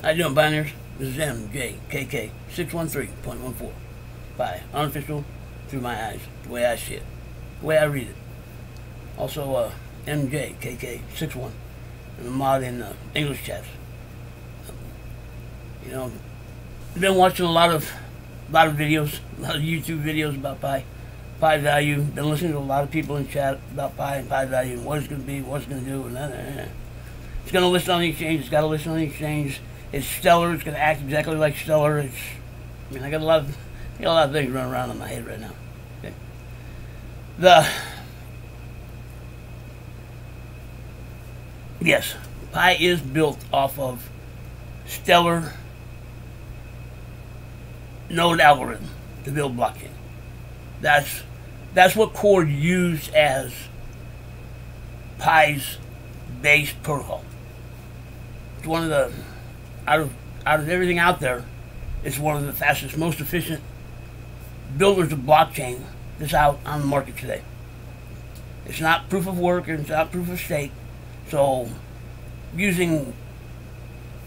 How you doing, pioneers? This is mjkk613.14. By unofficial through my eyes, the way I see it, the way I read it. Also, mjkk61 and a mod in English chats. You know, I've been watching a lot of videos, a lot of YouTube videos about pi value. Been listening to a lot of people in chat about pi and pi value and what it's going to be, what it's going to do, and that. It's going to list on the exchange. It's got to list on the exchange. It's stellar. It's going to act exactly like stellar. I got a lot of things running around in my head right now. Okay. Yes, pi is built off of stellar node algorithm to build blockchain. That's what Core used as Pi's base protocol. It's one of the out of everything out there, it's one of the fastest, most efficient builders of blockchain that's out on the market today. It's not proof of work and it's not proof of stake. So using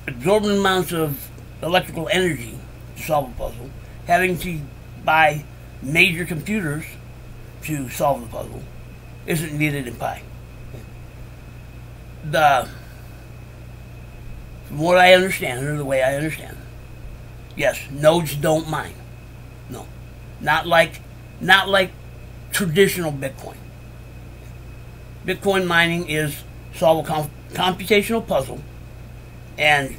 absorbent amounts of electrical energy to solve a puzzle, having to buy major computers to solve the puzzle isn't needed in Pi. From what I understand, or the way I understand, yes, nodes don't mine. No, not like traditional Bitcoin. Bitcoin mining is solve a computational puzzle, and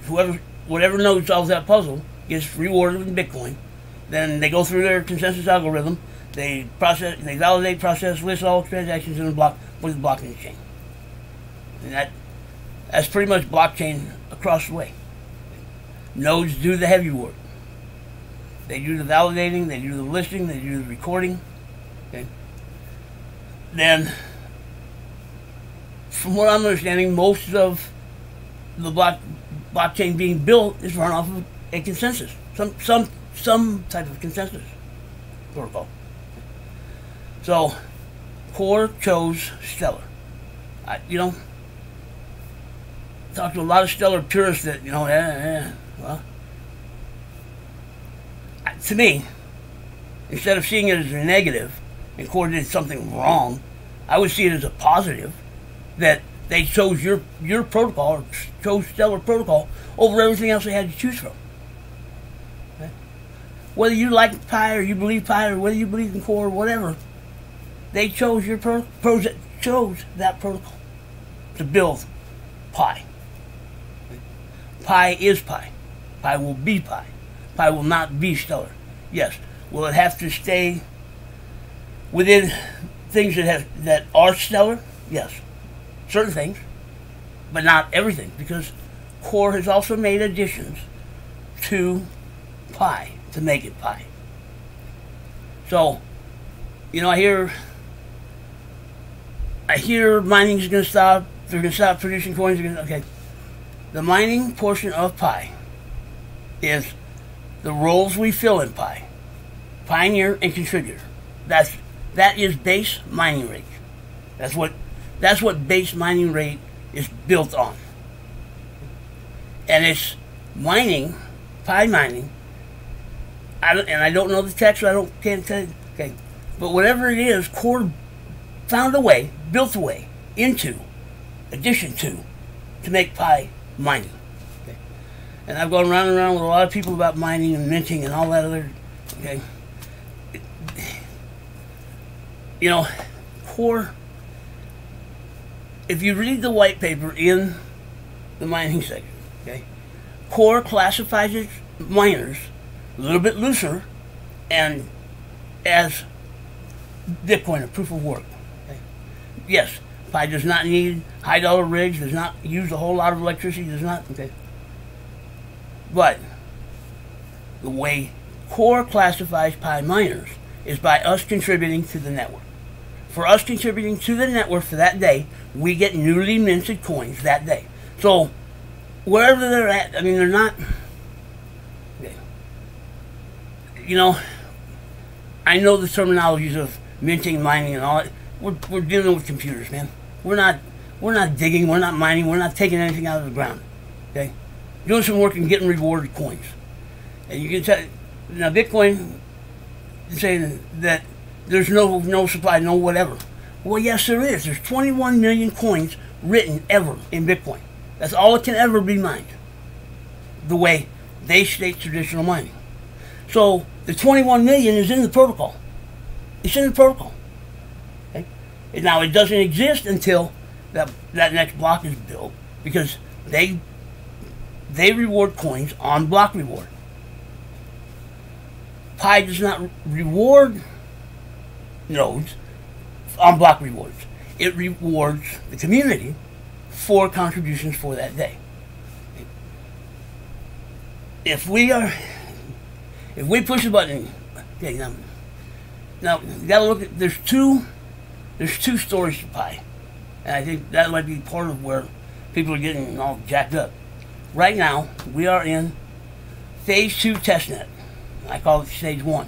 whatever node solves that puzzle gets rewarded with Bitcoin. Then they go through their consensus algorithm, they validate, process, list all transactions in a block with the blocking chain. And that's pretty much blockchain across the way. Nodes do the heavy work. They do the validating, they do the listing, they do the recording. Okay. Then, from what I'm understanding, most of the blockchain being built is run off of a consensus, some type of consensus protocol. So, Core chose Stellar. Talked to a lot of Stellar purists that, well, to me, instead of seeing it as a negative and Core did something wrong, I would see it as a positive that they chose your protocol, or chose Stellar protocol over everything else they had to choose from. Okay? Whether you like Pi or you believe Pi or whether you believe in Core or whatever, they chose chose that protocol to build Pi. Pi is Pi. Pi will be Pi. Pi will not be Stellar. Yes. Will it have to stay within things that are Stellar? Yes. Certain things, but not everything, because Core has also made additions to Pi to make it Pi. So, I hear mining is going to stop. They're going to stop producing coins. Okay. The mining portion of Pi is the roles we fill in Pi. Pioneer and contributor. That is base mining rate. That's what base mining rate is built on. And it's mining, Pi mining. I don't know the text, so can't tell you. Okay. But whatever it is, Core found a way, built a way addition to make Pi mining. Okay. And I've gone round and round with a lot of people about mining and minting and all that other. Okay. Core. If you read the white paper in the mining section, okay, Core classifies its miners a little bit looser and as Bitcoin, a proof of work. Okay. Yes, Pi does not need high-dollar rigs, does not use a whole lot of electricity, does not, okay. But the way Core classifies Pi miners is by us contributing to the network. For us contributing to the network for that day, we get newly minted coins that day. So, wherever they're at, they're not... Okay. I know the terminologies of minting, mining, and all that. We're dealing with computers, man. We're not digging, we're not mining, we're not taking anything out of the ground. Okay? doing some work and getting rewarded coins. And you can tell, now Bitcoin is saying that there's no supply, no whatever. Well, yes, there is. There's 21 million coins written ever in Bitcoin. That's all it can ever be mined, the way they state traditional mining. So the 21 million is in the protocol. It's in the protocol. Okay? And now it doesn't exist until that next block is built, because they reward coins on block reward. Pi does not reward nodes on block rewards. It rewards the community for contributions for that day. If we push a button, okay, now you gotta look at, there's two stories to Pi, and I think that might be part of where people are getting all jacked up. Right now, we are in phase 2 testnet. I call it stage 1.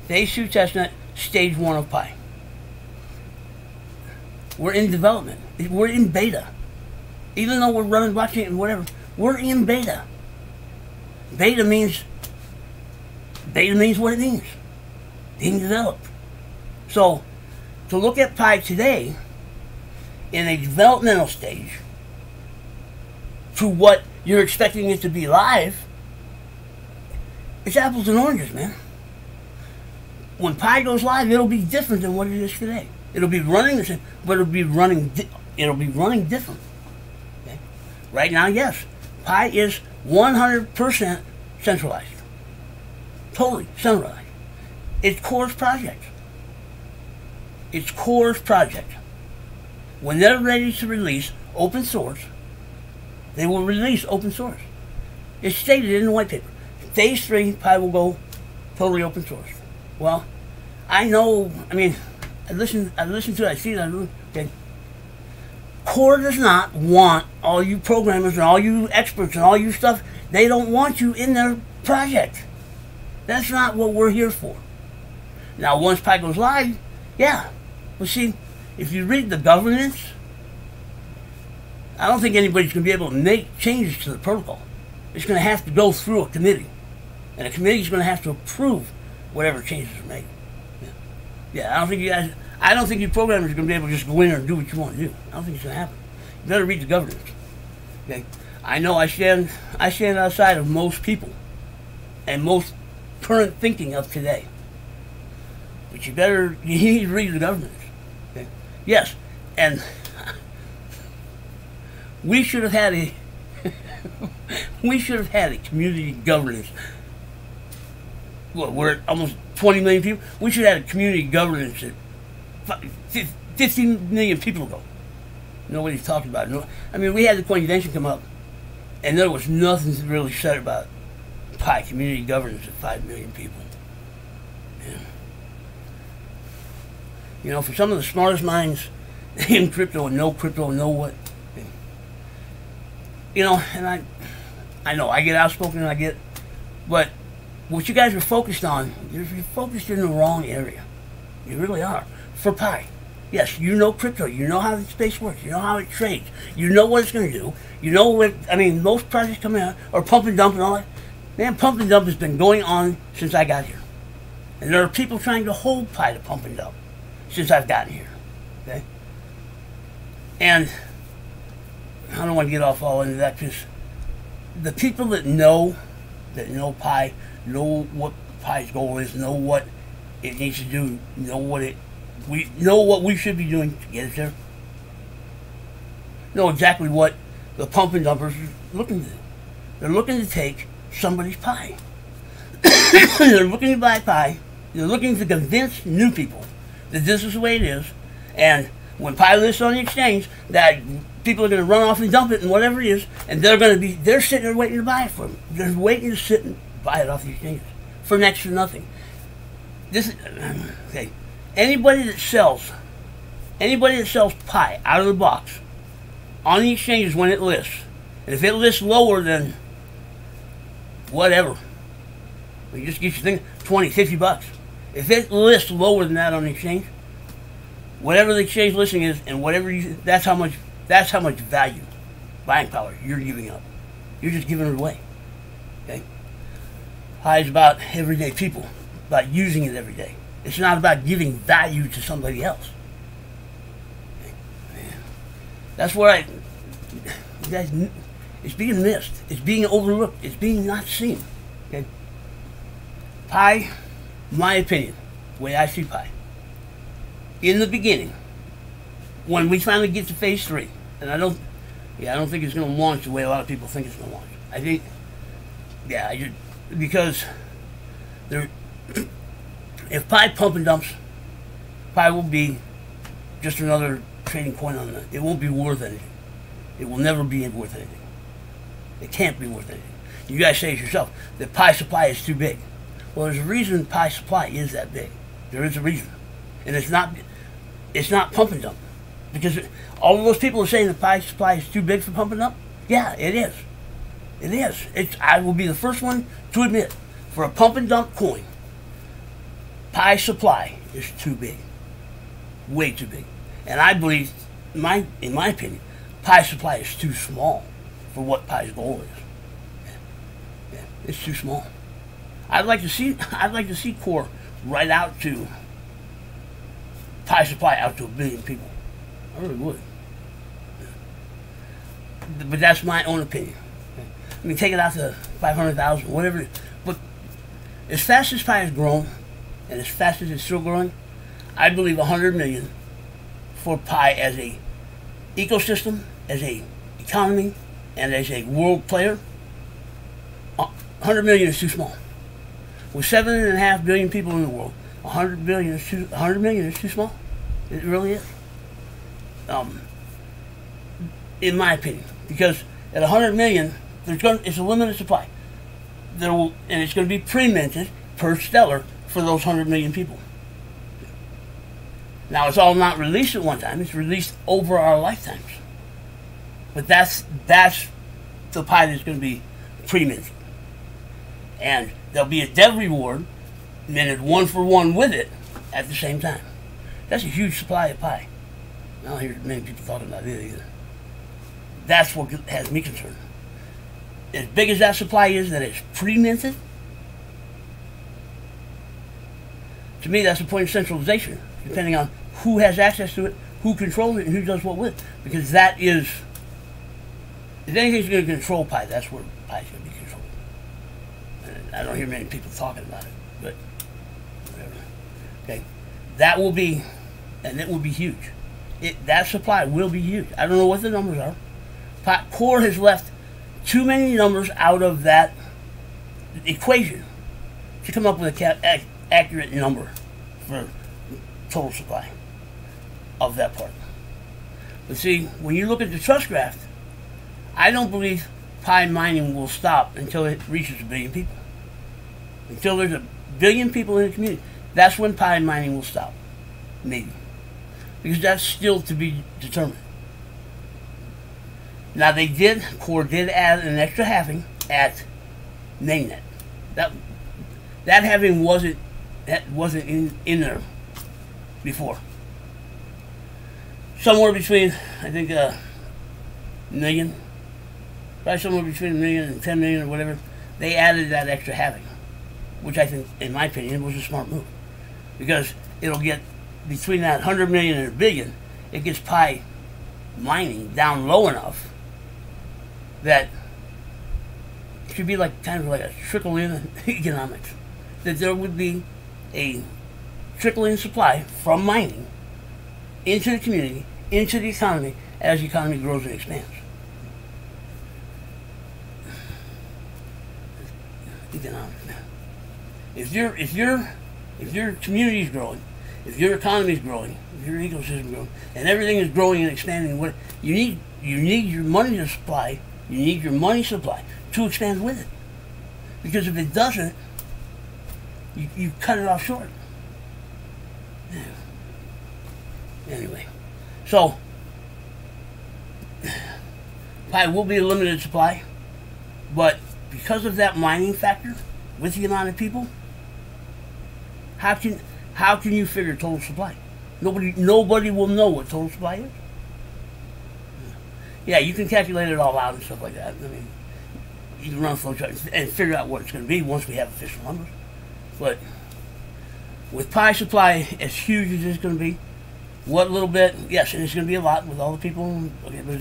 Phase 2 testnet, stage 1 of Pi. We're in development. We're in beta. Even though we're running blockchain and whatever, we're in beta. Beta means what it means. Being developed. So, to look at Pi today in a developmental stage to what you're expecting it to be live, it's apples and oranges, man. When Pi goes live, it'll be different than what it is today. It'll be running the same, but it'll be running different. Okay? Right now, yes, Pi is 100% centralized. Totally centralized. It's Core's project. It's Core's project. When they're ready to release open source, they will release open source. It's stated in the white paper. Phase 3, Pi will go totally open source. Well, I know, I mean, I listen to it, I see it, okay. Core does not want all you programmers and all you experts and all you stuff. They don't want you in their project. That's not what we're here for. Now, once Pi goes live, yeah. But see, if you read the governance, I don't think anybody's going to be able to make changes to the protocol. It's going to have to go through a committee. And a committee is going to have to approve whatever changes are made. Yeah, I don't think you programmers are going to be able to just go in there and do what you want to do. I don't think it's going to happen. You better read the governance. Okay? I know I stand outside of most people and most current thinking of today. But you need to read the governance. Okay? Yes, and we should have had a community governance. Well, we're at almost 20 million people. We should have had a community governance at 15 million people ago. Nobody's talking about it. I mean, we had the convention come up, and there was nothing really said about Pi community governance at 5 million people. Yeah. You know, for some of the smartest minds in crypto and know what. You know, and I know I get outspoken, but what you guys are focused on, you're focused in the wrong area. You really are. For Pi. Yes, you know crypto. You know how the space works. You know how it trades. You know what it's going to do. You know what, I mean, most projects coming out are pump and dump and all that. Man, pump and dump has been going on since I got here. And there are people trying to hold Pi to pump and dump since I've gotten here. Okay? And I don't want to get off all into that, because the people that know Pi, know what Pi's goal is, know what it needs to do, know what we should be doing to get it there, know exactly what the pump and dumpers are looking to do. They're looking to take somebody's Pi. They're looking to buy Pi. They're looking to convince new people that this is the way it is, and when Pi lists on the exchange, that people are going to run off and dump it and whatever it is, and they're sitting there waiting to buy it for them. They're waiting to sit and buy it off the exchanges for next to nothing. Okay. Anybody that sells Pi out of the box on the exchanges when it lists, and if it lists lower than whatever, you just get your thing, 20, 50 bucks. If it lists lower than that on the exchange, whatever the exchange listing is, and that's how much value, buying power you're giving up. You're just giving it away. Okay? Pie is about everyday people, about using it every day. It's not about giving value to somebody else. Okay? That's where you guys, it's being missed. It's being overlooked. It's being not seen. Okay? Pie, my opinion, the way I see pie, in the beginning, when we finally get to phase 3, and I don't think it's going to launch the way a lot of people think it's going to launch. I think, because there, if pie pump and dumps, pie will be just another trading coin on that. It won't be worth anything. It will never be worth anything. It can't be worth anything. You guys say it yourself, that pie supply is too big. Well, there's a reason pie supply is that big. There is a reason. And it's not pump and dump. Because all of those people are saying the pie supply is too big for pump and dump. Yeah, it is. It is. I will be the first one to admit, for a pump and dump coin, pie supply is too big. Way too big. And I believe, in my opinion, pie supply is too small for what pie's goal is. Yeah, it's too small. I'd like to see core right out to pie supply out to 1 billion people. I really would. But that's my own opinion. I mean, take it out to 500,000, whatever. But as fast as pie has grown, and as fast as it's still growing, I believe 100 million for pie as a ecosystem, as a economy, and as a world player, 100 million is too small. With 7.5 billion people in the world, 100 million is too small. It really is. In my opinion, because at 100 million, it's a limited supply. And it's going to be pre-minted per stellar for those 100 million people. Now, it's all not released at one time. It's released over our lifetimes. But that's the pie that's going to be pre-minted. And there'll be a dev reward minted 1 for 1 with it at the same time. That's a huge supply of pie. I don't hear many people talking about it either. That's what has me concerned. As big as that supply is that it's pre-minted, to me that's the point of centralization, depending on who has access to it, who controls it, and who does what with it. Because that is, if anything's going to control pie, that's where pie is going to be controlled. And I don't hear many people talking about it, but whatever. Okay, that will be, and it will be huge. That supply will be huge. I don't know what the numbers are. Core has left too many numbers out of that equation to come up with an accurate number for total supply of that part. But see, when you look at the trust graph, I don't believe pie mining will stop until it reaches 1 billion people. Until there's 1 billion people in the community, that's when pie mining will stop. Maybe. Because that's still to be determined. Now Core did add an extra halving at mainnet. That halving wasn't in there before. Somewhere between, I think, $1 million, probably somewhere between $1 million and 10 million or whatever. They added that extra halving, which I think, in my opinion, was a smart move, because it'll get between that 100 million and 1 billion. It gets pie mining down low enough that it should be like kind of like a trickle-in economics. That there would be a trickle-in supply from mining into the community, into the economy, as the economy grows and expands. Economics, man. If your community is growing, if your economy is growing, if your ecosystem is growing, and everything is growing and expanding, what you need your money to supply. You need your money supply to expand with it. Because if it doesn't, you cut it off short. Yeah. Anyway, so pie will be a limited supply, but because of that mining factor with the amount of people, how can you figure total supply? Nobody will know what total supply is. Yeah, you can calculate it all out and stuff like that. I mean, you can run a flow chart and figure out what it's going to be once we have official numbers. But with pi supply as huge as it's going to be, what little bit, yes, and it's going to be a lot with all the people, okay, but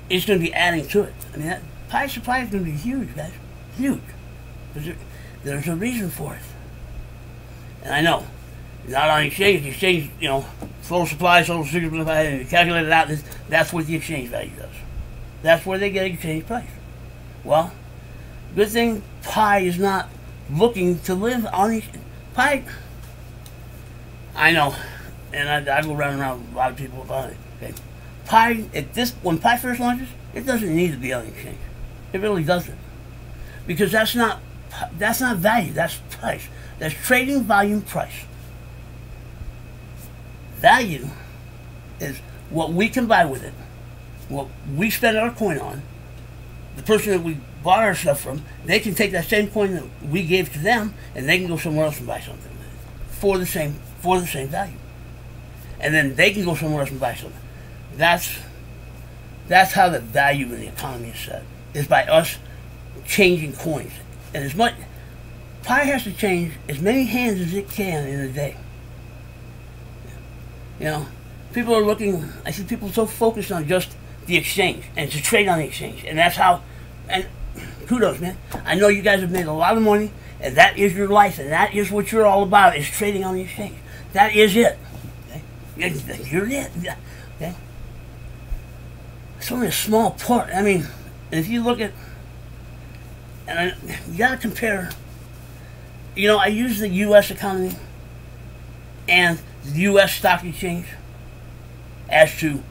it's going to be adding to it. I mean, that pi supply is going to be huge, guys. Huge. There's a reason for it. And I know, not on exchange. The exchange, you know, total supply, total supply, and you calculate it out, that's what the exchange value does. That's where they get exchange price. Well, good thing pi is not looking to live on the pi. I know, and I go round and round with a lot of people about it. Okay, pi when pi first launches, it doesn't need to be on the exchange. It really doesn't, because that's not value. That's price. That's trading volume price. Value is what we can buy with it, what we spend our coin on. The person that we bought our stuff from, they can take that same coin that we gave to them, and they can go somewhere else and buy something with it for the same value. And then they can go somewhere else and buy something. That's how the value in the economy is set, is by us changing coins. And as much pi has to change as many hands as it can in a day. You know, people are looking. I see people so focused on just the exchange and to trade on the exchange, and that's how. And kudos, man. I know you guys have made a lot of money, and that is your life, and that is what you're all about, is trading on the exchange. That is it. Okay? You're it. Okay? It's only a small part. I mean, if you look at, you got to compare. You know, I use the U.S. economy and the U.S. stock exchange as to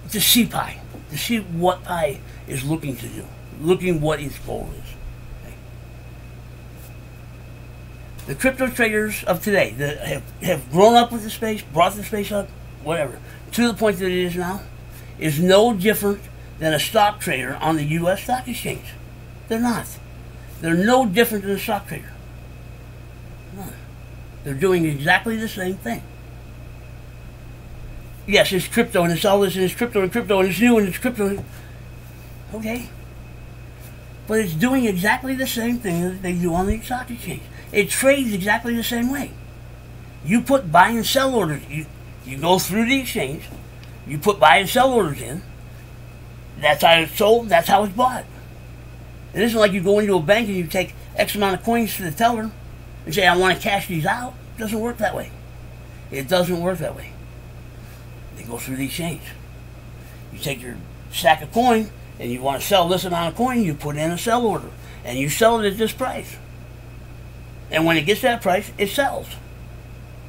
see pi, to see what pi is looking to do, looking what its goal is. Okay. The crypto traders of today that have grown up with the space, brought the space up, whatever, to the point that it is now, is no different than a stock trader on the U.S. stock exchange. They're not. They're no different than a stock trader. No. They're doing exactly the same thing. Yes, it's crypto, and it's all this, and it's crypto, and it's new, and it's crypto. Okay. But it's doing exactly the same thing that they do on the stock exchange. It trades exactly the same way. You put buy and sell orders. You go through the exchange. You put buy and sell orders in. That's how it's sold. That's how it's bought. It isn't like you go into a bank and you take X amount of coins to the teller and say, I want to cash these out. It doesn't work that way. It doesn't work that way. They go through the exchange. You take your stack of coin and you want to sell this amount of coin, you put in a sell order and you sell it at this price. And when it gets that price, it sells.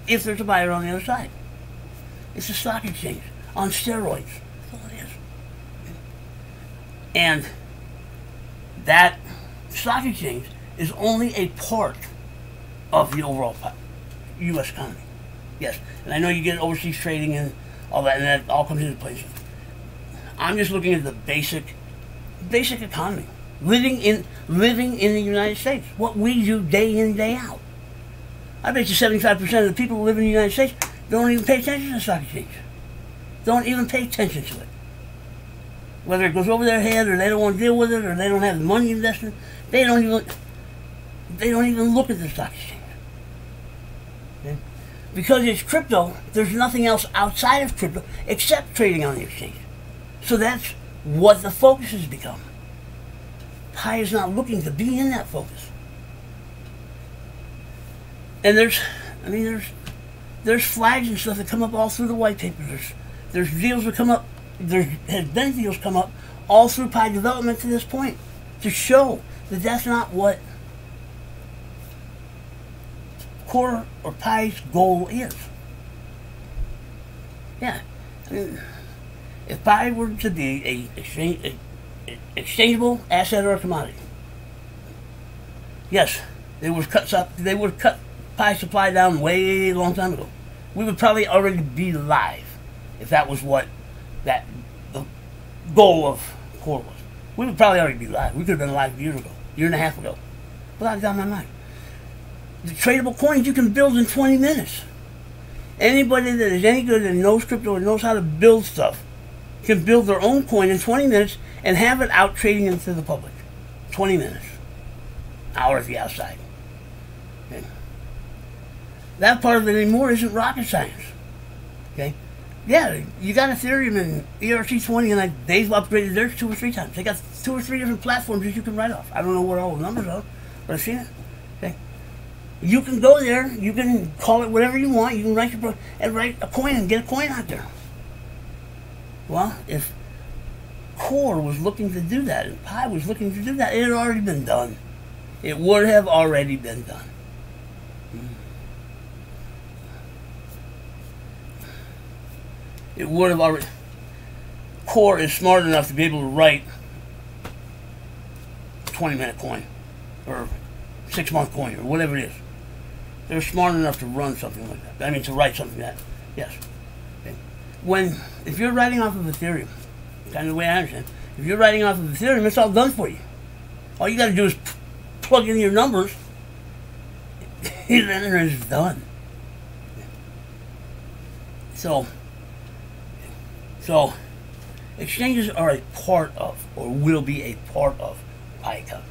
If there's a buyer on the other side. It's a stock exchange on steroids. That's all it is. And that stock exchange is only a part of the overall U.S. economy. Yes, and I know you get overseas trading and all that, and that all comes into place. I'm just looking at the basic economy, living in the United States, what we do day in, day out. I bet you 75% of the people who live in the United States don't even pay attention to the stock exchange. Don't even pay attention to it. Whether it goes over their head, or they don't want to deal with it, or they don't have the money invested, they don't even look at the stock exchange. Okay? Because it's crypto, there's nothing else outside of crypto except trading on the exchange. So that's what the focus has become. Pi is not looking to be in that focus. And there's flags and stuff that come up all through the white papers. There's deals that come up. There has been deals come up all through Pi development to this point to show that that's not what Core or Pi's goal is. Yeah, I mean, if Pi were to be a exchangeable asset or a commodity, yes, they would have cut Pi supply down way long time ago. We would probably already be live if that was what the goal of Core was. We would probably already be live. We could have been live years ago, year and a half ago. Without a doubt in my mind. The tradable coins you can build in 20 minutes. Anybody that is any good and knows crypto and knows how to build stuff can build their own coin in 20 minutes and have it out trading into the public. 20 minutes. Hour at the outside. Okay. That part of it anymore isn't rocket science. Okay? Yeah, you got Ethereum and ERC20, and they've upgraded theirs 2 or 3 times. They got 2 or 3 different platforms that you can write off. I don't know what all the numbers are, but I've seen it. Okay? You can go there, you can call it whatever you want, you can write a coin and get a coin out there. Well, if Core was looking to do that, and Pi was looking to do that, it had already been done. It would have already been done. It would have already... Core is smart enough to be able to write a 20-minute coin, or 6-month coin, or whatever it is. They're smart enough to run something like that. I mean, to write something like that. Yes. Okay. If you're writing off of Ethereum, kind of the way I understand, if you're writing off of Ethereum, it's all done for you. All you got to do is plug in your numbers, and then it's done. So exchanges are a part of, or will be a part of, Pi economy.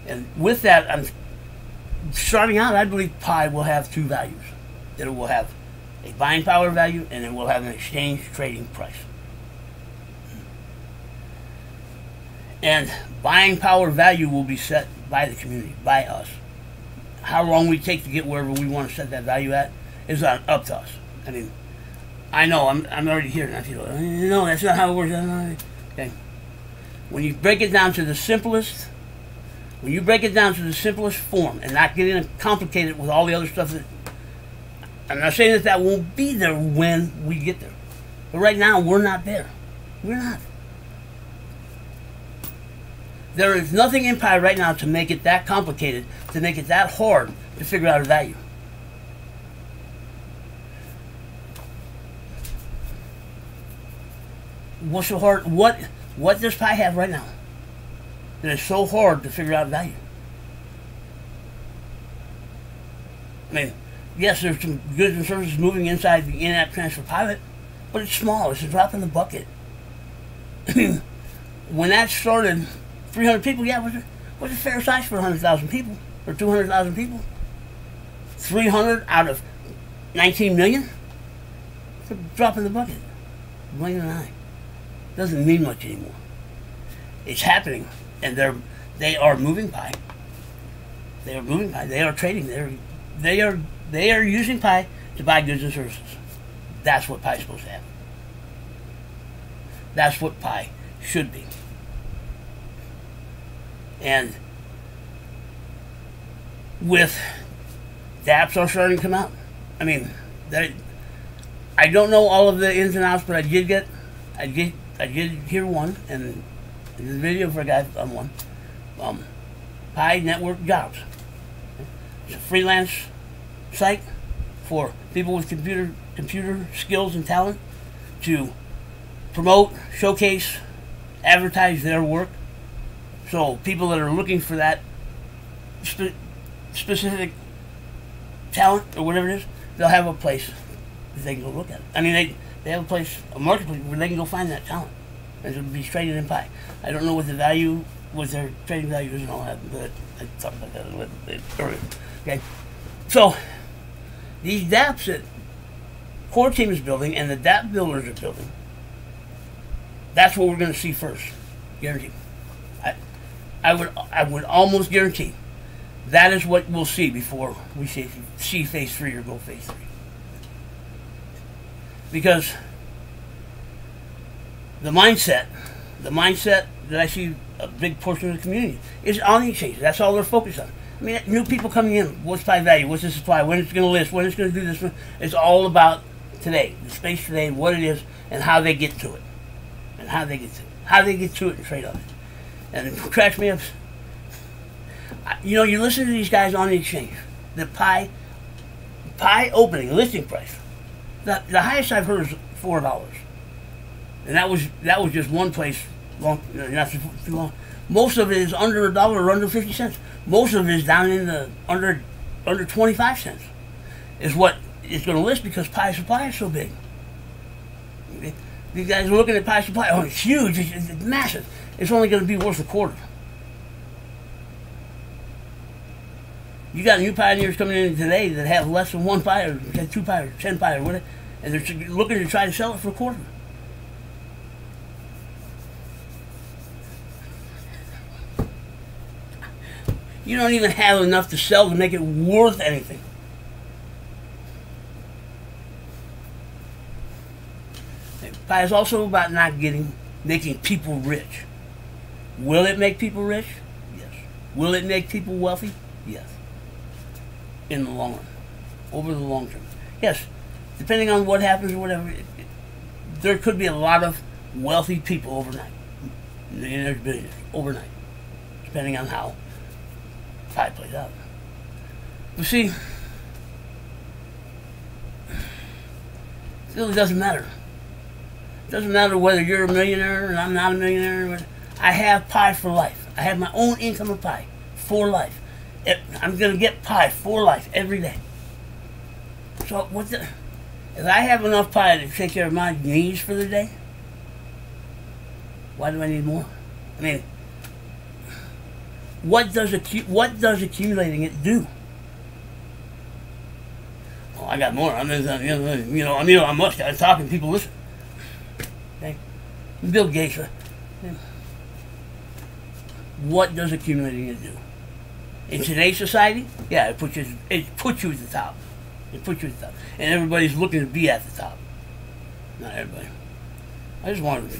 And with that, I'm starting out, I believe Pi will have 2 values. It will have a buying power value, and it will have an exchange trading price. And buying power value will be set by the community, by us. How long we take to get wherever we want to set that value at is up to us. I mean, I know, I'm already here, and I feel, no, that's not how it works. Okay. When you break it down to the simplest, form, and not getting it complicated with all the other stuff that, I'm not saying that won't be there when we get there. But right now, we're not there. We're not. There is nothing in Pi right now to make it that complicated, to make it that hard to figure out a value. What's so hard? What does Pi have right now that is so hard to figure out value? I mean, yes, there's some goods and services moving inside the in-app transfer pilot, but it's small. It's a drop in the bucket. I mean, when that started, 300 people, yeah, was a fair size for 100,000 people or 200,000 people. 300 out of 19 million? It's a drop in the bucket. Blink an eye. Doesn't mean much anymore. It's happening, and they are moving Pi. They are moving Pi. They are trading. They are using Pi to buy goods and services. That's what Pi is supposed to have. That's what Pi should be. And with dApps are starting to come out. I mean, I don't know all of the ins and outs, but I did hear one, and there's a video for a guy on one. Pi Network Jobs. It's a freelance site for people with computer skills and talent to promote, showcase, advertise their work. So people that are looking for that specific talent or whatever it is, they'll have a place that they can go look at it. I mean, they have a place, a marketplace where they can go find that talent, and it'll be traded in Pi. I don't know what the value, what their trading value is and all that, but I talked about that a little bit earlier. Okay, so these dApps that Core Team is building and the dApp builders are building, that's what we're going to see first, guaranteed. I would almost guarantee that is what we'll see before we see phase 3 or go phase 3. Because the mindset that I see a big portion of the community is on the exchange. That's all they're focused on. I mean, new people coming in, what's Pi value, what's the supply, when it's going to list, when it's going to do this. It's all about today, the space today, what it is, and how they get to it. And how they get to it. How they get to it and trade on it. And it cracks me up. You know, you listen to these guys on the exchange. The Pi opening, listing price. The highest I've heard is $4. And that was just one place, not too long. Most of it is under $1 or under 50 cents. Most of it is down in the under 25 cents. Is what it's going to list because Pi supply is so big. Okay? These guys are looking at pie supply. Oh, it's huge. It's massive. It's only going to be worth a quarter. You got new pioneers coming in today that have less than 1 pie, or 2 pie, or 10 pie, or whatever, and they're looking to try to sell it for a quarter. You don't even have enough to sell to make it worth anything. Pie is also about not making people rich. Will it make people rich? Yes. Will it make people wealthy? Yes. In the long run. Over the long term. Yes. Depending on what happens or whatever, there could be a lot of wealthy people overnight. Millionaires, billionaires, overnight. Depending on how pie plays out. But see, it really doesn't matter. It doesn't matter whether you're a millionaire and I'm not a millionaire. I have pie for life. I have my own income of pie for life. I'm going to get pie for life every day. So if I have enough pie to take care of my needs for the day, why do I need more? I mean, what does accumulating it do? Oh, I got more. I'm Elon Musk. I'm talking. People listen. Okay, Bill Gates. What does accumulating it do? In today's society, yeah, it puts you at the top. It puts you at the top, and everybody's looking to be at the top. Not everybody. I just want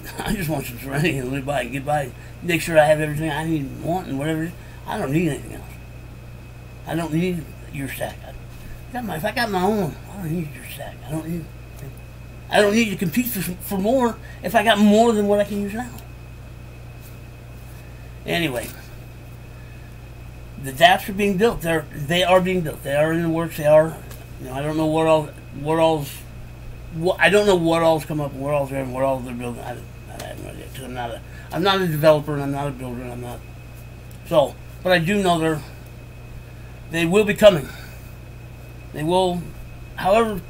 some serenity and live by and get by. Make sure I have everything I need and want and whatever it is. I don't need anything else. I don't need your stack. If I got my own, I don't need your stack. I don't need to compete for more if I got more than what I can use now. Anyway, the dApps are being built. They are being built. They are in the works. They are. I don't know I don't know what all's come up, what all's there, and what all they're building. I have no idea, because I'm not a developer, and I'm not a builder, and I'm not. So, but I do know they will be coming. They will, however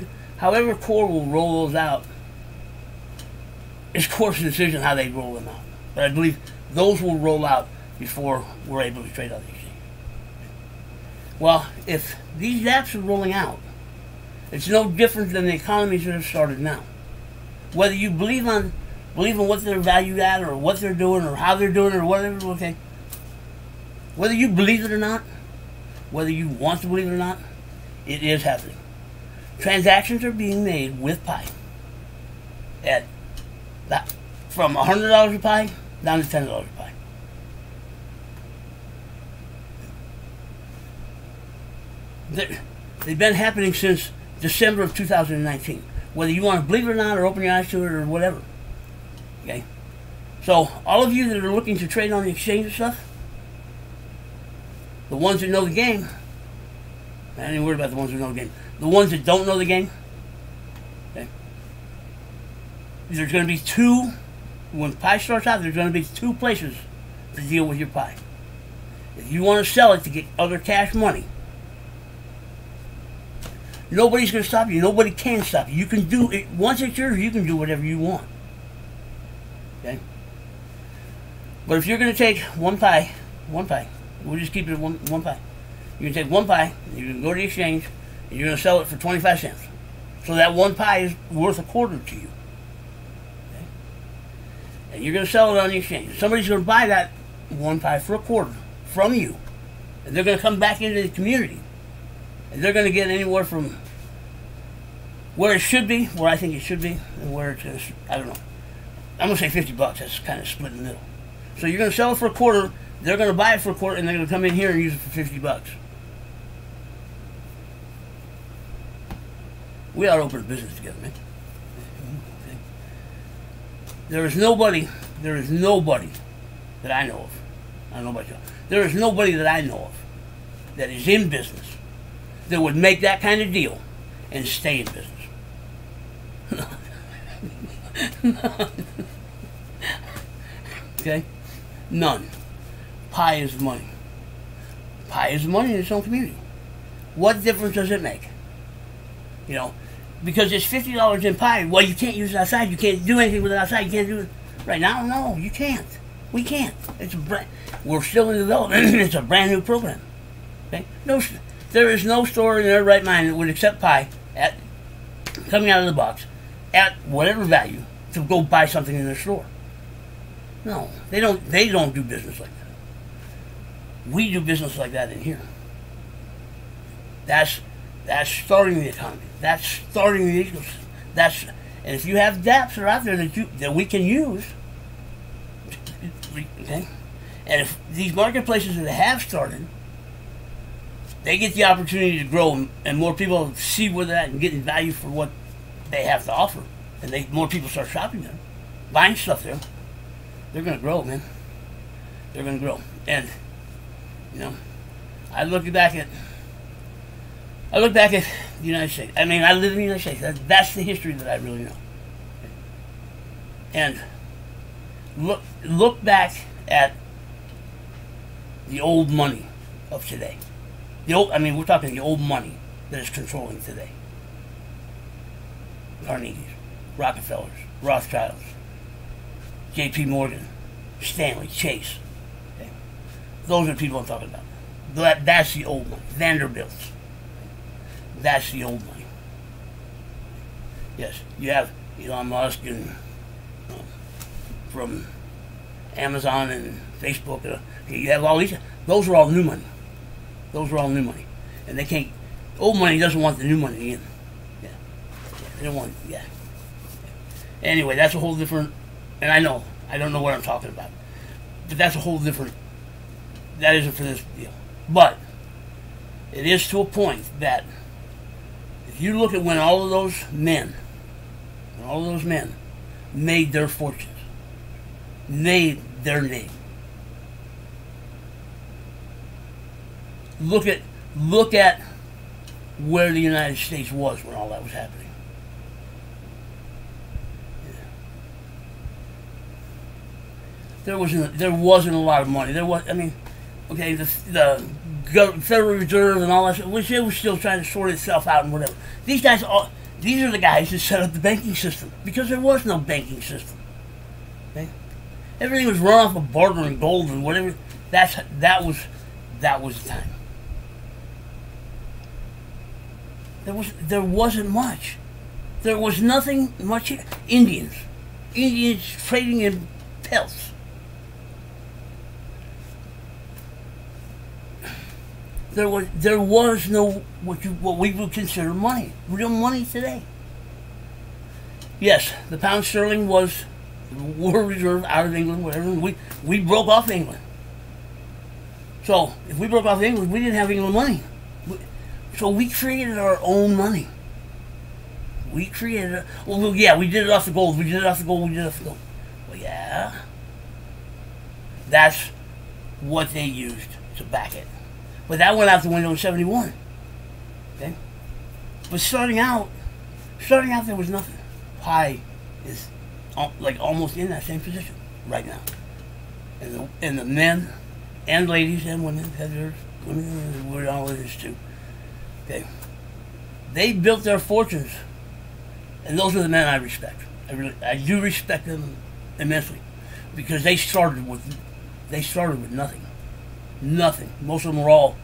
Core will roll those out. It's Core's decision how they roll them out. But I believe those will roll out before we're able to trade on the exchange. Well, if these apps are rolling out, it's no different than the economies that have started now. Whether you believe in what they're valued at, or what they're doing, or how they're doing it, or whatever, okay. Whether you believe it or not, whether you want to believe it or not, it is happening. Transactions are being made with pie from $100 a pie down to $10 a pie. They've been happening since December of 2019. Whether you want to believe it or not, or open your eyes to it, or whatever. Okay? So, all of you that are looking to trade on the exchange and stuff, the ones that know the game, I ain't worried about the ones that know the game. The ones that don't know the game, okay? There's going to be when pie starts out, there's going to be 2 places to deal with your pie. If you want to sell it to get other cash money, nobody's going to stop you. Nobody can stop you. You can do it. Once it's yours, you can do whatever you want. Okay? But if you're going to take one pie, we'll just keep it one pie. You're going to take one pie, and you're going to go to the exchange, and you're going to sell it for 25 cents. So that one pie is worth a quarter to you. Okay? And you're going to sell it on the exchange. Somebody's going to buy that one pie for a quarter from you. And they're going to come back into the community. And they're going to get anywhere from where it should be, where I think it should be, and where it's going to, I don't know. I'm going to say $50. That's kind of split in the middle. So you're going to sell it for a quarter, they're going to buy it for a quarter, and they're going to come in here and use it for $50. We ought to open a business together, man. Okay. There is nobody that I know of. I don't know about you. There is nobody that I know of that is in business that would make that kind of deal and stay in business. None. Okay? None. Pie is money. Pie is money in its own community. What difference does it make? because it's $50 in pie. Well, you can't use it outside. You can't do anything with it outside. You can't do it right now. No, you can't. We can't. We're still in development. It's a brand new program. Okay? There is no store in their right mind that would accept pie coming out of the box at whatever value to go buy something in their store. No, they don't. They don't do business like that. We do business like that in here. That's starting the economy. That's starting the ecosystem. And if you have dApps that are out there that we can use, okay, and if these marketplaces that have started, they get the opportunity to grow, and more people see where they're at and getting value for what they have to offer, and more people start shopping there, buying stuff there, they're going to grow, man. They're going to grow. And, I look back at the United States. I mean, I live in the United States. That's the history that I really know. And look back at the old money of today. We're talking the old money that is controlling today. Carnegie's, Rockefellers, Rothschilds, J.P. Morgan, Stanley, Chase. Okay? Those are the people I'm talking about. That's the old money. Vanderbilt's. That's the old money. Yes, you have Elon Musk and from Amazon and Facebook. You have all these. Those are all new money. Those are all new money, and they can't. Old money doesn't want the new money in. Yeah, they don't want. Yeah. Anyway, that's a whole different. And I don't know what I'm talking about, but that's a whole different. That isn't for this deal, but it is to a point that if you look at when all of those men made their fortunes, made their name. Look at where the United States was when all that was happening. Yeah. There wasn't a lot of money. Okay, the Federal Reserve and all that, which it was still trying to sort itself out and whatever. These are the guys that set up the banking system because there was no banking system. Okay? Everything was run off of barter and gold and whatever. That was the time. There wasn't much. There was nothing much here. Indians trading in pelts. There was no what we would consider money, real money today. Yes, the pound sterling was the world reserve out of England, whatever. We broke off England. So if we broke off England, we didn't have England money. So we created our own money. We created it. Well, yeah, we did it off the gold. Well, yeah. That's what they used to back it. But that went out the window in 71. Okay? But starting out there was nothing. Pi is like almost in that same position right now. And the men and ladies and women, we're all in this too. Okay, they built their fortunes, and those are the men I respect. I do respect them immensely, because they started with nothing. Most of them were all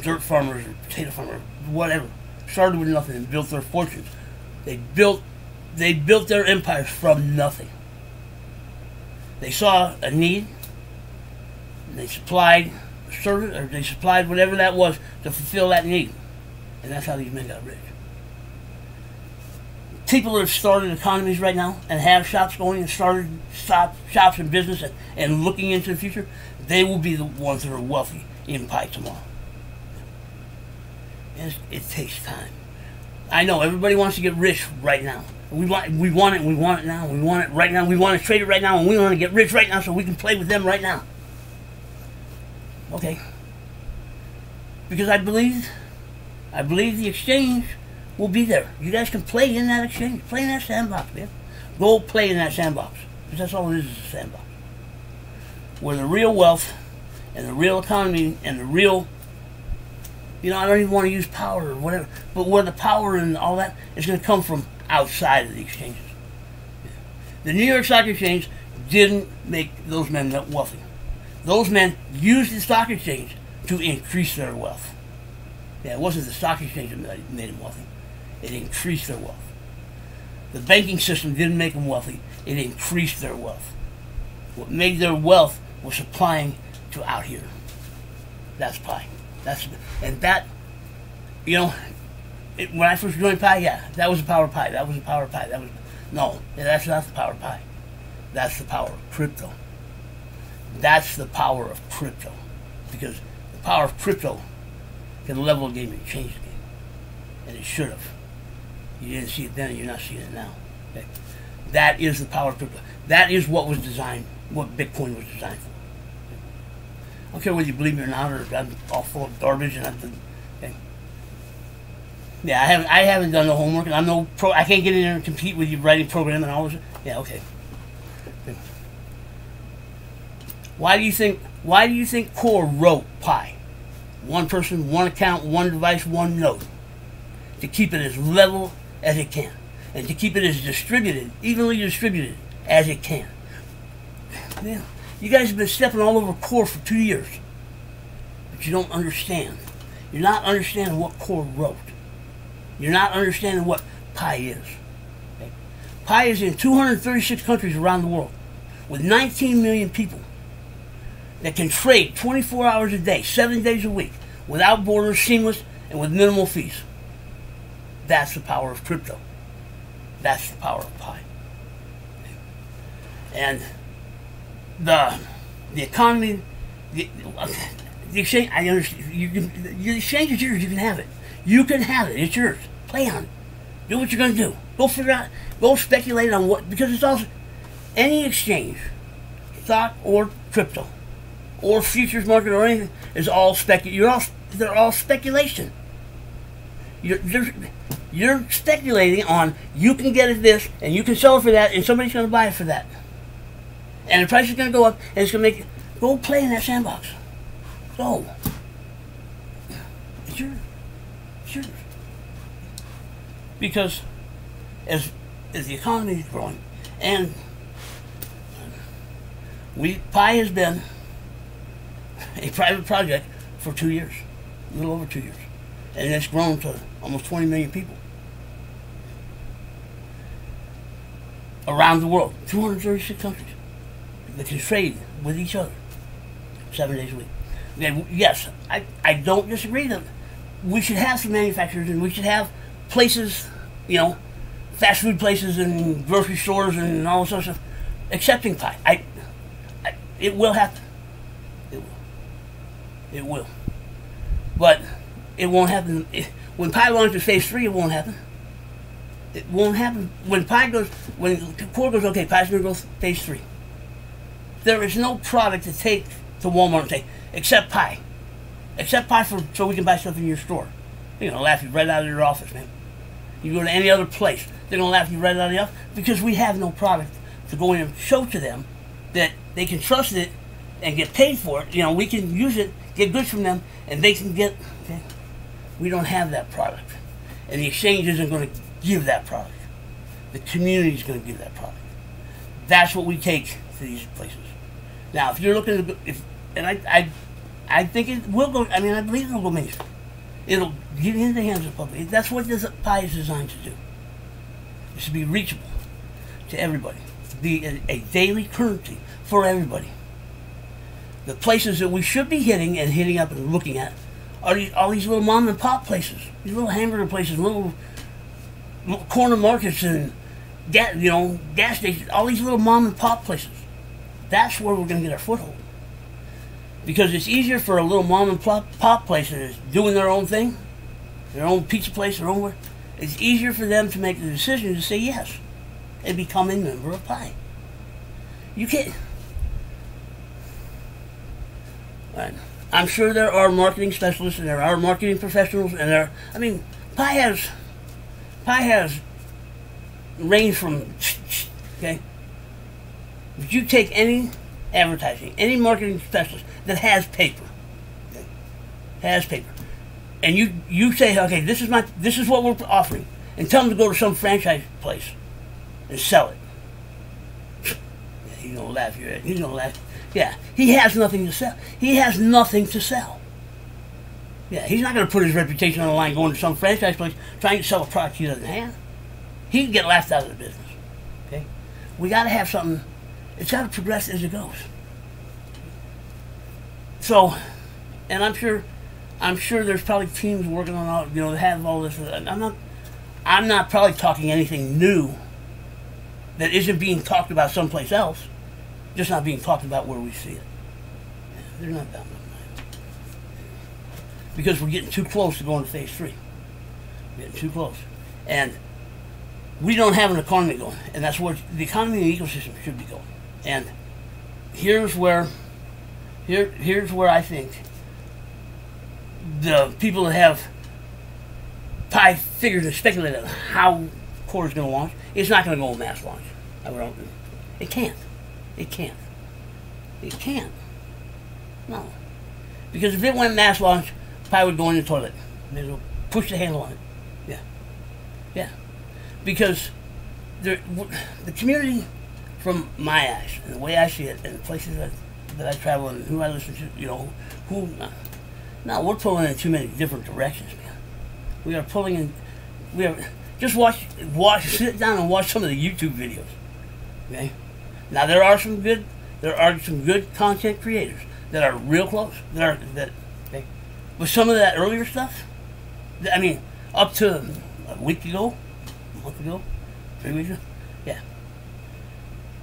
dirt farmers or potato farmers, whatever. Started with nothing and built their fortunes. They built their empires from nothing. They saw a need, and they supplied service, or they supplied whatever that was to fulfill that need. And that's how these men got rich. People that have started economies right now and have shops going and started shops and business and looking into the future, they will be the ones that are wealthy in pie tomorrow. And it takes time. I know everybody wants to get rich right now. We want it now. We want it right now. We want to trade it right now, and we want to get rich right now so we can play with them right now. Okay. Because I believe the exchange will be there. You guys can play in that exchange. Play in that sandbox, man. Go play in that sandbox. Because that's all it is a sandbox. Where the real wealth and the real economy and the real You know, I don't even want to use power or whatever. But where the power and all that is going to come from outside of the exchanges. The New York Stock Exchange didn't make those men that wealthy. Those men used the stock exchange to increase their wealth. Yeah, it wasn't the stock exchange that made them wealthy. It increased their wealth. The banking system didn't make them wealthy. It increased their wealth. What made their wealth was supplying to out here. That's pie. And that, you know, when I first joined pie, yeah, that was the power of pie. That was the power of pie. No, that's not the power of pie. That's the power of crypto. That's the power of crypto. Because the power of crypto can level a game and change the game. And it should have. You didn't see it then, and you're not seeing it now. Okay? That is the power of crypto. That is what was designed, what Bitcoin was designed for. Okay? I don't care whether you believe me or not, or I'm all full of garbage, and okay? Yeah, I haven't done the homework, and I can't get in there and compete with you writing program and all this. Yeah, okay. Why do you think Core wrote Pi? One person, one account, one device, one node. To keep it as level as it can. And to keep it as distributed, evenly distributed as it can. Man, you guys have been stepping all over Core for 2 years. But you don't understand. You're not understanding what Core wrote. You're not understanding what Pi is. Okay? Pi is in 236 countries around the world. With 19 million people. That can trade 24 hours a day, 7 days a week, without borders, seamless, and with minimal fees. That's the power of crypto. That's the power of Pi. And the economy, the exchange, I understand. The exchange is yours. You can have it. You can have it. It's yours. Play on it. Do what you're going to do. Go figure out. Go speculate on what, because it's also any exchange, stock or crypto, or futures market or anything, is all they're all speculation. You're speculating on you can get it this and you can sell it for that and somebody's going to buy it for that. And the price is going to go up and it's going to make go play in that sandbox. Go. It's yours. It's yours. Because as the economy is growing and Pi has been a private project for 2 years, a little over 2 years, and it's grown to almost 20 million people around the world, 236 countries that can trade with each other 7 days a week. And yes, I don't disagree that we should have some manufacturers and we should have places, you know, fast food places and grocery stores and all sorts of accepting Pi. It will happen. It will. But it won't happen. When Pi launches phase 3, it won't happen. It won't happen. When Core goes, okay, Pi's going to go phase 3. There is no product to take to Walmart and say, accept Pi. Accept Pi so we can buy stuff in your store. They're going to laugh you right out of your office, man. You go to any other place, they're going to laugh you right out of the office because we have no product to go in and show to them that they can trust it and get paid for it. You know, we can use it, get goods from them, and they can get. Okay? We don't have that product, and the exchange isn't going to give that product. The community is going to give that product. That's what we take to these places. Now, if you're looking at, I think it will go. I mean, I believe it will go mainstream. It'll get into the hands of the public. That's what this Pi is designed to do. It's to be reachable to everybody. To be a daily currency for everybody. The places that we should be hitting up and looking at are all these little mom and pop places, these little hamburger places, little corner markets and gas stations, all these little mom and pop places. That's where we're going to get our foothold. Because it's easier for a little mom and pop place that is doing their own thing, their own pizza place, their own work. It's easier for them to make the decision to say yes and become a member of Pi. You can't. Right. I'm sure there are marketing specialists and there are marketing professionals and Pi has range from okay. If you take any advertising, any marketing specialist that has paper, and you say, okay, this is what we're offering, and tell them to go to some franchise place and sell it. Yeah, he's gonna laugh your head. He's gonna laugh. Yeah, he has nothing to sell. He has nothing to sell. Yeah, he's not gonna put his reputation on the line going to some franchise place trying to sell a product he doesn't have. He'd get laughed out of the business. Okay, we got to have something. It's got to progress as it goes. So, and I'm sure there's probably teams working on all, that have all this. I'm not probably talking anything new that isn't being talked about someplace else, just not being talked about where we see it. Yeah, they're not down that line. Because we're getting too close to going to phase 3. We're getting too close. And we don't have an economy going, and that's where the economy and the ecosystem should be going. And here's where I think the people that have pie figures and speculate on how Core is going to launch, it's not going to go mass launch. It can't. It can't. No. Because if it went mass launch, pie would go in the toilet. They'd push the handle on it. Yeah. Because the community, from my eyes, and the way I see it, and the places that I travel and who I listen to, we're pulling in too many different directions, man. We are pulling in, just sit down and watch some of the YouTube videos, okay? Now there are some good content creators that are real close, okay? But some of that earlier stuff, up to a week ago, a month ago, 3 weeks ago, yeah.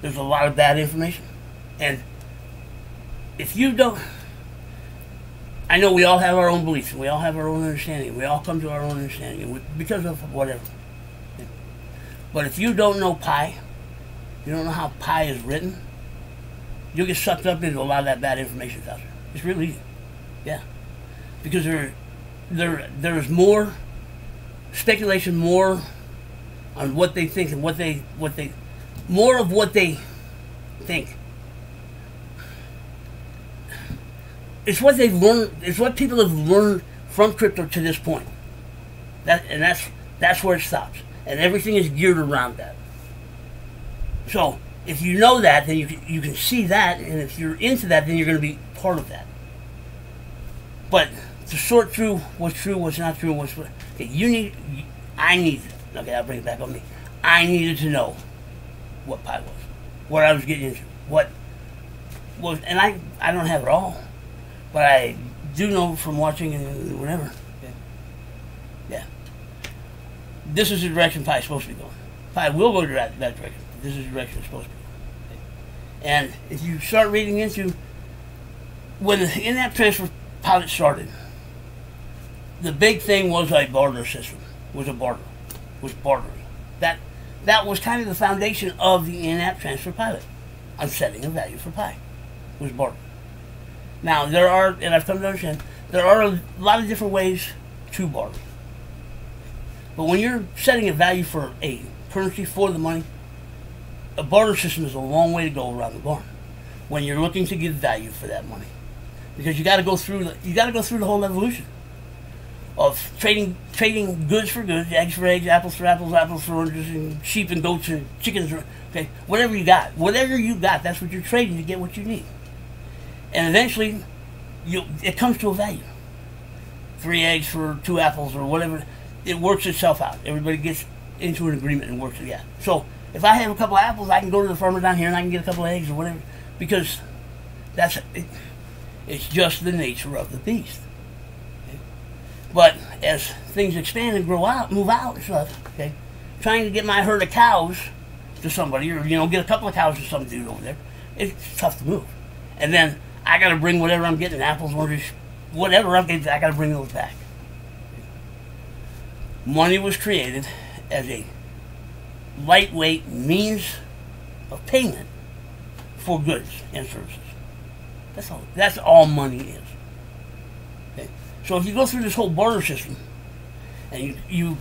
There's a lot of bad information. And if you don't, I know we all have our own beliefs, and we all have our own understanding. We all come to our own understanding because of whatever. But if you don't know pi, you don't know how pi is written, you'll get sucked up into a lot of that bad information out there. It's really easy. Yeah. Because there's more speculation, more on what they think and more of what they think. It's what they've learned. It's what people have learned from crypto to this point. That's where it stops, and everything is geared around that. So if you know that, then you can see that, and if you're into that, then you're going to be part of that. But to sort through what's true, what's not true, I need. Okay, I'll bring it back on me. I needed to know what pi was, what I was getting into, what was, and I don't have it all, but I do know from watching and whatever. Yeah. This is the direction pi is supposed to be going. Pi will go that direction. This is the direction it's supposed to be going. Okay. And if you start reading into when the in-app transfer pilot started, the big thing was a barter system. Was bartering. That was kind of the foundation of the in-app transfer pilot. I'm setting a value for pi. Was barter. Now there are, and I've come to understand, there are a lot of different ways to barter. But when you're setting a value for a currency for the money, a barter system is a long way to go around the barn. When you're looking to give value for that money, because you got to go through the whole evolution of trading goods for goods, eggs for eggs, apples for apples, apples for oranges, and sheep and goats and chickens. Okay, whatever you got, that's what you're trading to get what you need. And eventually, it comes to a value. 3 eggs for 2 apples or whatever. It works itself out. Everybody gets into an agreement and works it out. So if I have a couple of apples, I can go to the farmer down here and I can get a couple of eggs or whatever, because it's just the nature of the beast. Okay? But as things expand and move out and stuff, okay, trying to get my herd of cows to somebody, or get a couple of cows to some dude over there, it's tough to move. And then I got to bring whatever I'm getting, apples, oranges, whatever I'm getting, I got to bring those back. Money was created as a lightweight means of payment for goods and services. That's all money is. Okay? So if you go through this whole barter system and you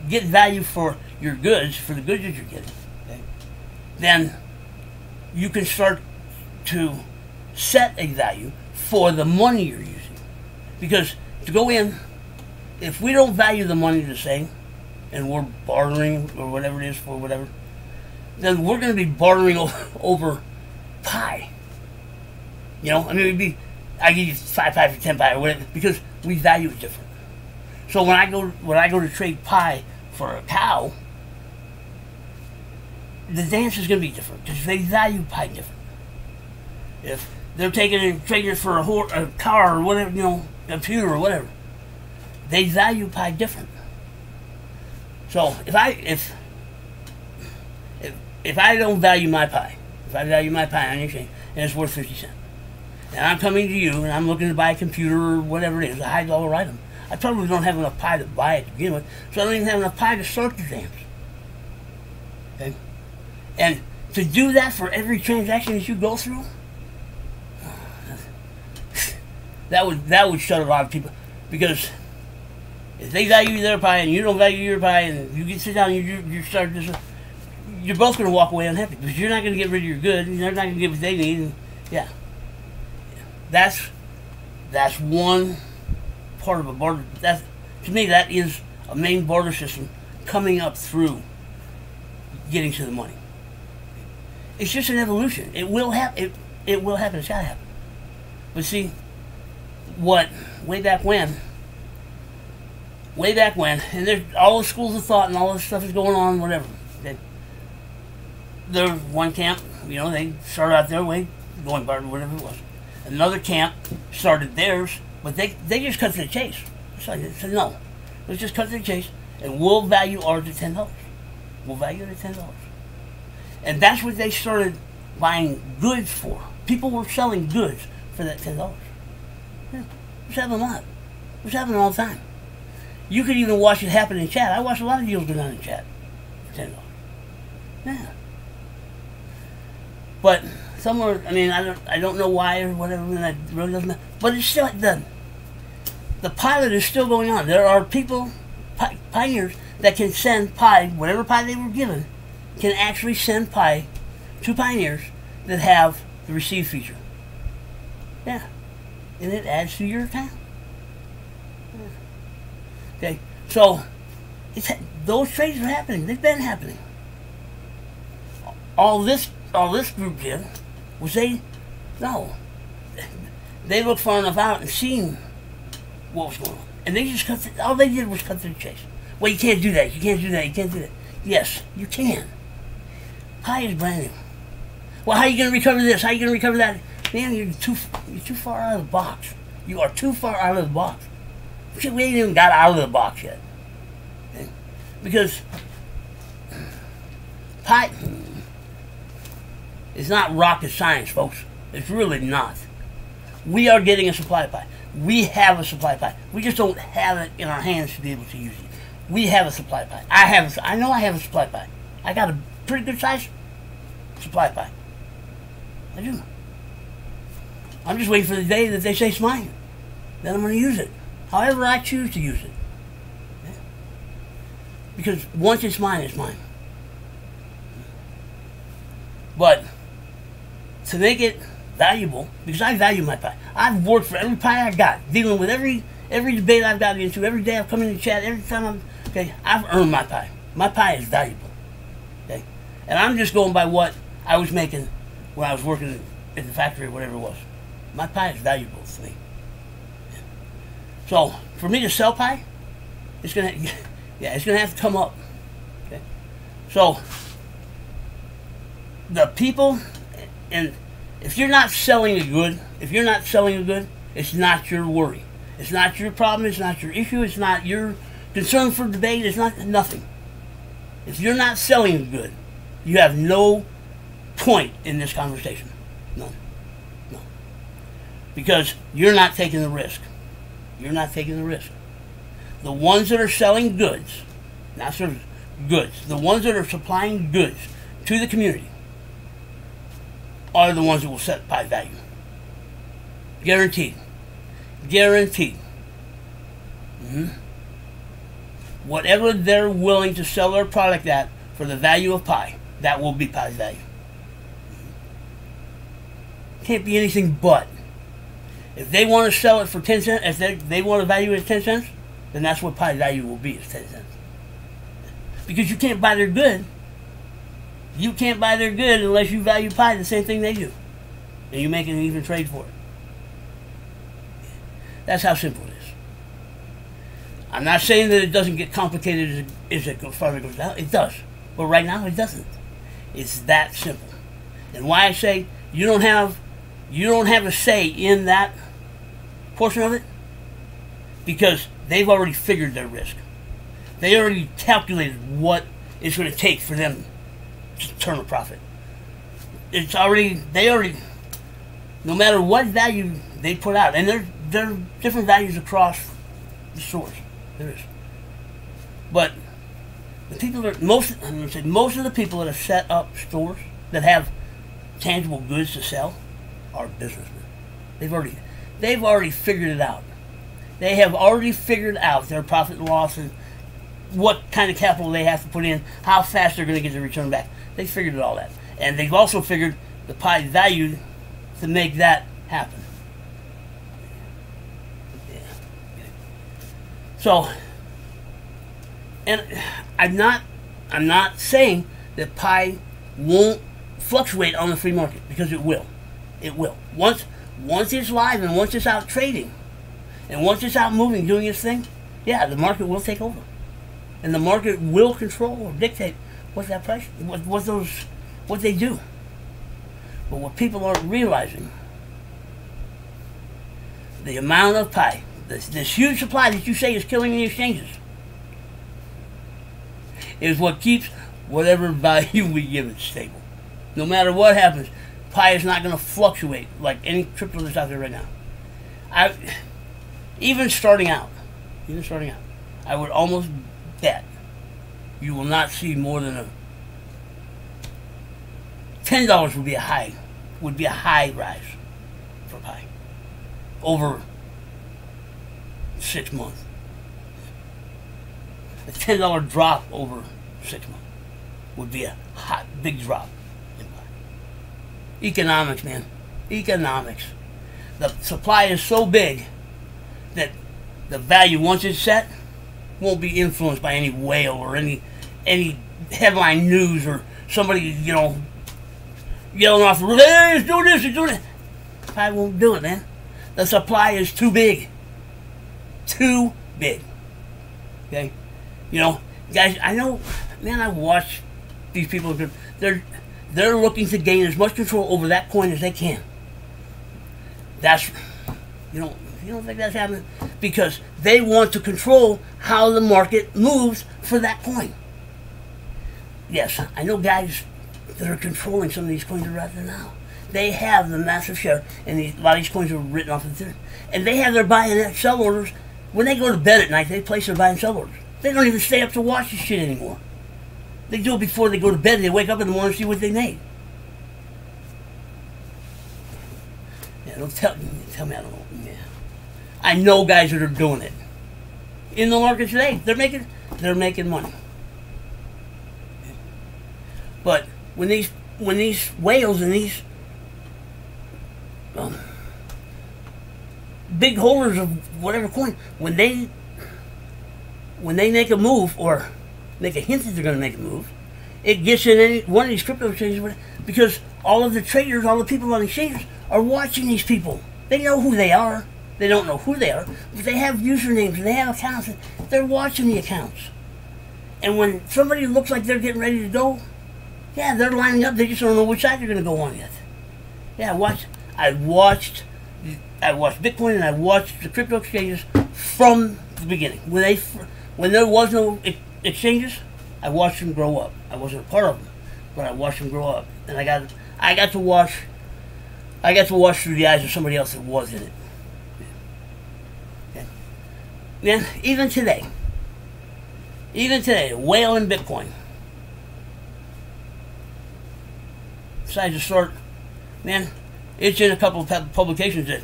get value for your goods, for the goods that you're getting, okay, then you can start to set a value for the money you're using. Because to go in if we don't value the money the same, and we're bartering or whatever it is for whatever, then we're going to be bartering over pie. You know, I mean, I give you 5 pie for 10 pie or whatever, because we value it different. So when I go to trade pie for a cow, the dance is going to be different because they value pie different. If they're taking and trading it for a car or whatever, you know, computer or whatever, they value pie different. So if I don't value my pie, if I value my pie on your chain and it's worth 50 cents, and I'm coming to you and I'm looking to buy a computer or whatever it is, a high-dollar item, I probably don't have enough pie to buy it to begin with, so I don't even have enough pie to start the dance. Okay? And to do that for every transaction that you go through, that would shut a lot of people, because if they value their pie and you don't value your pie, and you sit down and you start this, you're both going to walk away unhappy because you're not going to get rid of your goods, and they're not going to get what they need. And yeah, that's one part of a barter. To me, that is a main barter system coming up through getting to the money. It's just an evolution. It will happen. It will happen. It's got to happen. But see, way back when, and there's all the schools of thought and all this stuff is going on, whatever. There's one camp, you know, they started out their way, going barter, whatever it was. Another camp started theirs, but they just cut to the chase. It's like they said, no, let's just cut to the chase, and we'll value ours at $10. We'll value it at $10. And that's what they started buying goods for. People were selling goods for that $10. Yeah, what's happening a lot? What's happening all the time? You could even watch it happen in chat. I watch a lot of deals go down in chat for $10. Yeah. But somewhere, I mean, I don't know why or whatever, and that really doesn't matter. But it's still the pilot is still going on. There are people, pioneers, that can send pie, whatever pie they were given, can actually send pie to pioneers that have the receive feature. Yeah. And it adds to your account. Yeah. Okay. So those trades are happening. They've been happening. All this group did was they looked far enough out and seen what was going on, and they just all they did was cut to the chase. Well, you can't do that. You can't do that. You can't do that. Yes, you can. Pie is brand new. Well, how are you going to recover this? How are you going to recover that? Man, you're too far out of the box. You are too far out of the box. We ain't even got out of the box yet. Okay? Because pie is not rocket science, folks. It's really not. We are getting a supply pie. We have a supply pie. We just don't have it in our hands to be able to use it. We have a supply pie. I know I have a supply pie. I got a pretty good size supply pie. I do. I'm just waiting for the day that they say it's mine. Then I'm going to use it. However I choose to use it. Yeah. Because once it's mine, it's mine. But to make it valuable, because I value my pie. I've worked for every pie I got, dealing with every debate I've gotten into, every day I've come in the chat, every time I've earned my pie. My pie is valuable. Okay? And I'm just going by what I was making when I was working at the factory or whatever it was. My pie is valuable to me. Yeah. So for me to sell pie, it's gonna have to come up. Okay? So the people, and if you're not selling a good, it's not your worry. It's not your problem. It's not your issue. It's not your concern for debate. It's not nothing. If you're not selling a good, you have no point in this conversation. None. No. Because you're not taking the risk. You're not taking the risk. The ones that are selling goods, not services, goods, the ones that are supplying goods to the community are the ones that will set pie value. Guaranteed. Guaranteed. Mm-hmm. Whatever they're willing to sell their product at for the value of pie, that will be pie's value. Can't be anything but. If they want to sell it for 10 cents, if they want to value it at 10 cents, then that's what pi value will be, is 10 cents. Because you can't buy their good. You can't buy their good unless you value pi the same thing they do. And you make an even trade for it. That's how simple it is. I'm not saying that it doesn't get complicated as it goes farther goes down. It does. But right now it doesn't. It's that simple. And why I say you don't have a say in that portion of it, because they've already figured their risk. They already calculated what it's going to take for them to turn a profit. They already, no matter what value they put out, and there are different values across the stores. There is. But the people most of the people that have set up stores that have tangible goods to sell are businessmen. They've already figured it out. They have already figured out their profit and loss and what kind of capital they have to put in, how fast they're going to get the return back. They figured all that. And they've also figured the pi value to make that happen. Yeah. So, and I'm not saying that pi won't fluctuate on the free market, because it will. It will. Once it's live and once it's out trading and once it's out moving, doing its thing, yeah, the market will take over. And the market will control or dictate what that price, what they do. But what people aren't realizing, the amount of pi, this huge supply that you say is killing the exchanges, is what keeps whatever value we give it stable. No matter what happens, pi is not going to fluctuate like any crypto that's out there right now. Even starting out, I would almost bet you will not see more than $10 would be a high rise for pi over 6 months. A $10 drop over 6 months would be a big drop in pi. Economics, man. Economics. The supply is so big that the value, once it's set, won't be influenced by any whale or any headline news or somebody, yelling off the roof, hey, it's doing this, it's doing that. Pi won't do it, man. The supply is too big. Too big. Okay? Guys, I know, man, I watch these people. They're looking to gain as much control over that coin as they can. That's, you don't think that's happening? Because they want to control how the market moves for that coin. Yes, I know guys that are controlling some of these coins right there now. They have the massive share, and a lot of these coins are written off of Ethereum. And they have their buy and sell orders. When they go to bed at night, they place their buy and sell orders. They don't even stay up to watch this shit anymore. They do it before they go to bed. They wake up in the morning and see what they made. Yeah, don't tell me I don't know. Yeah. I know guys that are doing it. In the market today, they're making money. But when these whales and these big holders of whatever coin, when they make a move or make a hint that they're going to make a move, it gets in one of these crypto exchanges, because all of the traders, all the people on the exchanges are watching these people. They know who they are. They don't know who they are, but they have usernames and they have accounts, and they're watching the accounts. And when somebody looks like they're getting ready to go, yeah, they're lining up. They just don't know which side they're going to go on yet. Yeah, I watched Bitcoin and I watched the crypto exchanges from the beginning. When there was no exchanges, I watched them grow up. I wasn't a part of them, but I watched them grow up, and I got to watch through the eyes of somebody else that was in it. Man, even today, a whale in Bitcoin decides to start, man, it's in a couple of publications that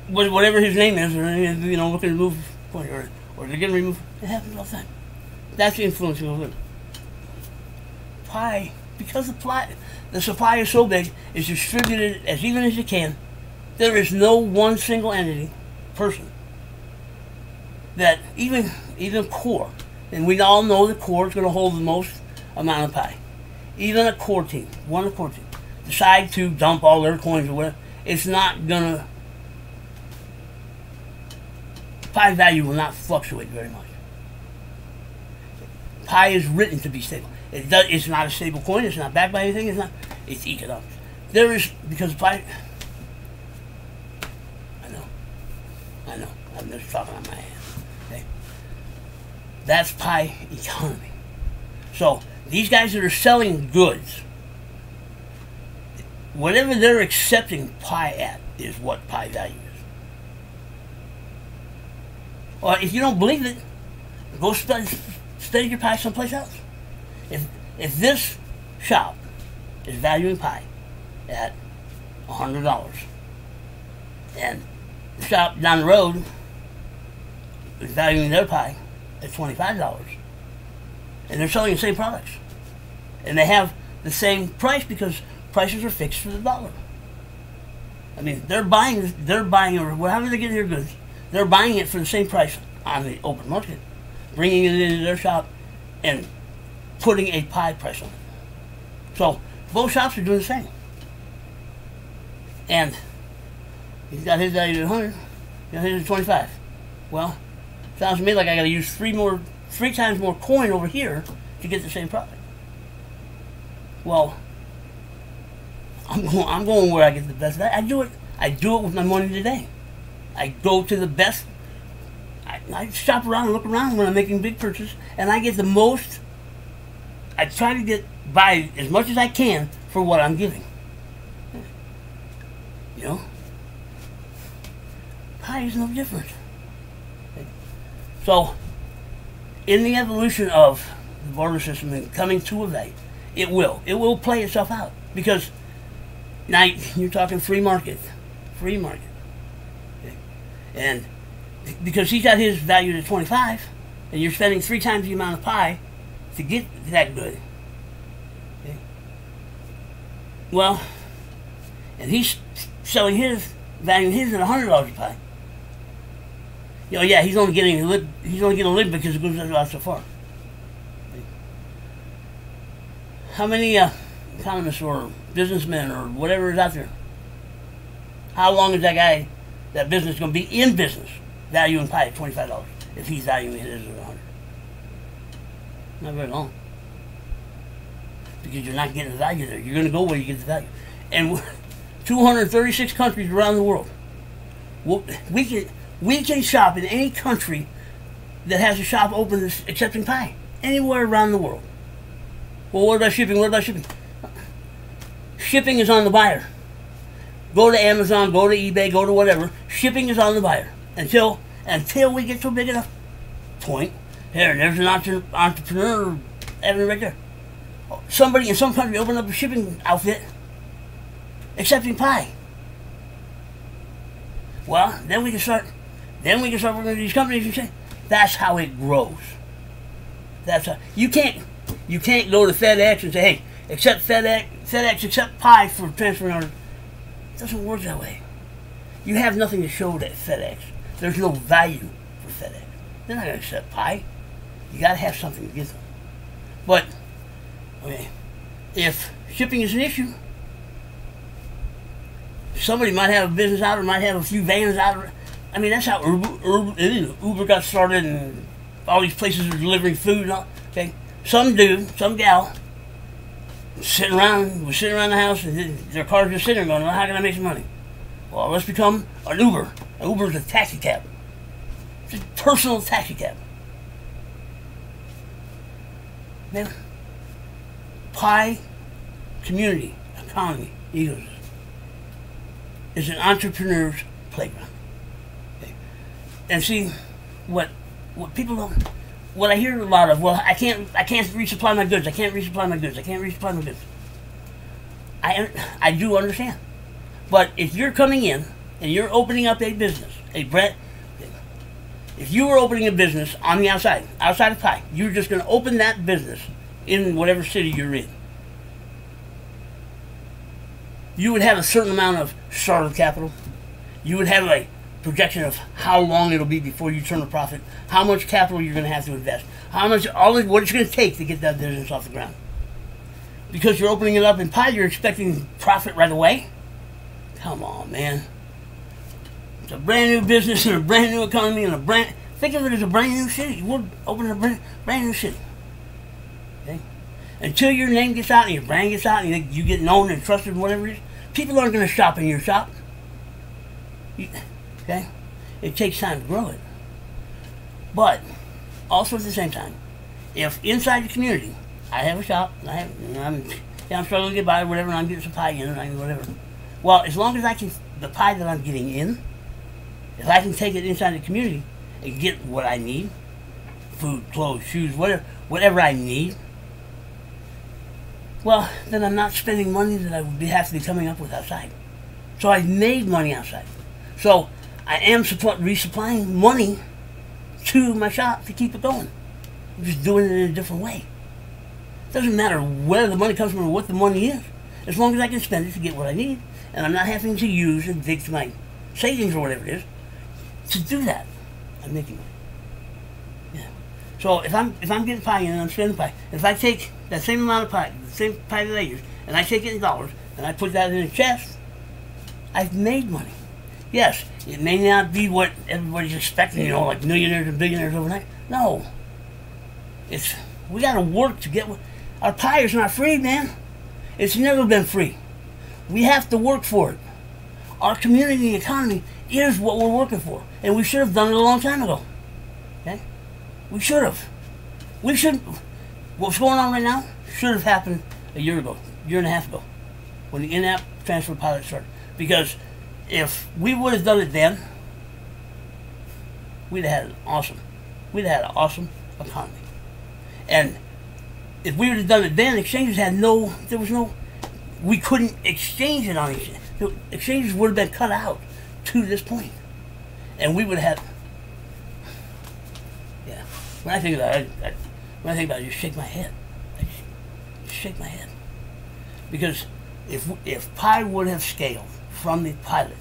whatever his name is, or looking to move coin, or they're getting removed. It happens all the time. That's the influencing of it. Pi, because the supply is so big, it's distributed as even as it can. There is no one single entity, person, that even core, and we all know the core is going to hold the most amount of pie. Even a core team, decide to dump all their coins or whatever, it's not going to, pie value will not fluctuate very much. Pie is written to be stable. It's not a stable coin. It's not backed by anything. It's economics. There is, because pie. I know. I'm just talking on my hands. Okay? That's pie economy. So these guys that are selling goods, whatever they're accepting pie at is what pie value is. Or if you don't believe it, go study your pie someplace else. If this shop is valuing pie at $100, and the shop down the road is valuing their pie at $25, and they're selling the same products, and they have the same price because prices are fixed for the dollar. I mean, they're buying, or however they get their goods, they're buying it for the same price on the open market, bringing it into their shop, and putting a pie price on it. So both shops are doing the same. And he's got his value at 100, got his at 25. Well, sounds to me like I got to use three times more coin over here to get the same product. Well, I'm going where I get the best value. I do it with my money today. I go to the best. I shop around and look around when I'm making big purchases, and I get the most. I try to buy as much as I can for what I'm giving. You know, pie is no different. So, in the evolution of the barter system and coming to a value, it will play itself out, because now you're talking free market, okay? And because he's got his valued at 25, and you're spending 3 times the amount of pie to get that good. Okay? Well, and he's selling his, valuing his at $100 a pie. You know, yeah, he's only getting a little because it goes out so far. Okay? How many economists or businessmen or whatever is out there? How long is that business going to be in business, valuing pie at $25 if he's valuing his at $100? Not very long. Because you're not getting the value there. You're going to go where you get the value. And 236 countries around the world. We can shop in any country that has a shop open that's accepting pie. Anywhere around the world. Well, what about shipping? Shipping is on the buyer. Go to Amazon, go to eBay, go to whatever. Shipping is on the buyer. Until we get to a big enough point. There's an entrepreneur right there. Somebody in some country opened up a shipping outfit accepting pie. Well, then we can start working with these companies and say, that's how it grows. That's how you can't go to FedEx and say, hey, accept FedEx accept pie for transferring orders. It doesn't work that way. You have nothing to show to FedEx. There's no value for FedEx. They're not going to accept pie. You got to have something to give them. But okay, if shipping is an issue, somebody might have a business out, or might have a few vans out. I mean, that's how Uber got started, and all these places are delivering food and all. Okay, some dude, some gal, was sitting around the house, and their car's just sitting there going, well, how can I make some money? Well, let's become an Uber. An Uber is a taxi cab. It's a personal taxi cab. Now, pie, community, economy, ecosystem is an entrepreneur's playground. Okay. And see, what people don't, what I hear a lot of, well, I can't resupply my goods. I can't resupply my goods. I do understand. But if you're coming in and you're opening up a business, if you were opening a business on the outside of pie, you're just going to open that business in whatever city you're in. You would have a certain amount of startup capital. You would have a projection of how long it'll be before you turn a profit, how much capital you're going to have to invest, how much, what it's going to take to get that business off the ground. Because you're opening it up in pie, you're expecting profit right away? Come on, man. It's a brand new business and a brand new economy and think of it as a brand new city. We're opening a brand new city. Okay? Until your name gets out and your brand gets out and you get known and trusted and whatever it is, people aren't going to shop in your shop. Okay? It takes time to grow it. But also at the same time, if inside the community I have a shop and I'm struggling to get by or whatever, and I'm getting some pie in and whatever. Well, as long as I can, the pie that I'm getting in, if I can take it inside the community and get what I need, food, clothes, shoes, whatever I need, well, then I'm not spending money that I would have to be coming up with outside. So I've made money outside. So I am resupplying money to my shop to keep it going. I'm just doing it in a different way. It doesn't matter where the money comes from or what the money is, as long as I can spend it to get what I need, and I'm not having to use and dig to my savings or whatever it is to do that. I'm making money. Yeah. So if I'm getting pie in and I'm spending pie, if I take that same amount of pie, the same pie that I use, and I take it in dollars and I put that in a chest, I've made money. Yes, it may not be what everybody's expecting, like millionaires and billionaires overnight. No. We got to work to get what. Our pie is not free, man. It's never been free. We have to work for it. Our community economy is what we're working for, and we should have done it a long time ago. Okay? We should have. What's going on right now should have happened a year and a half ago, when the in-app transfer pilot started. Because if we would have done it then, we'd have had an awesome economy. And if we would have done it then, exchanges we couldn't exchange it on exchange. Exchanges would have been cut out to this point. And we would have had, yeah. When I think about it, I just shake my head. I just shake my head. Because if Pi would have scaled from the pilot,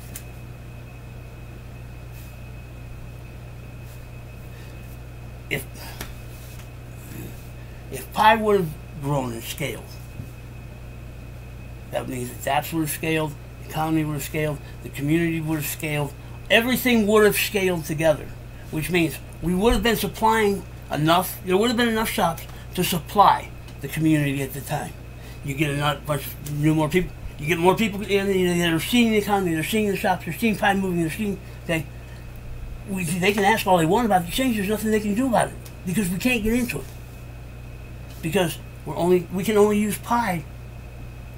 if Pi would have grown and scaled, that means its apps would have scaled, the economy would have scaled, the community would have scaled, everything would have scaled together, which means we would have been supplying enough, there would have been enough shops to supply the community at the time. You get more people, you get more people in that are seeing the economy, they're seeing the shops, they're seeing Pi moving, they're seeing, okay, they can ask all they want about the exchange, there's nothing they can do about it, because we can't get into it. Because we can only use Pi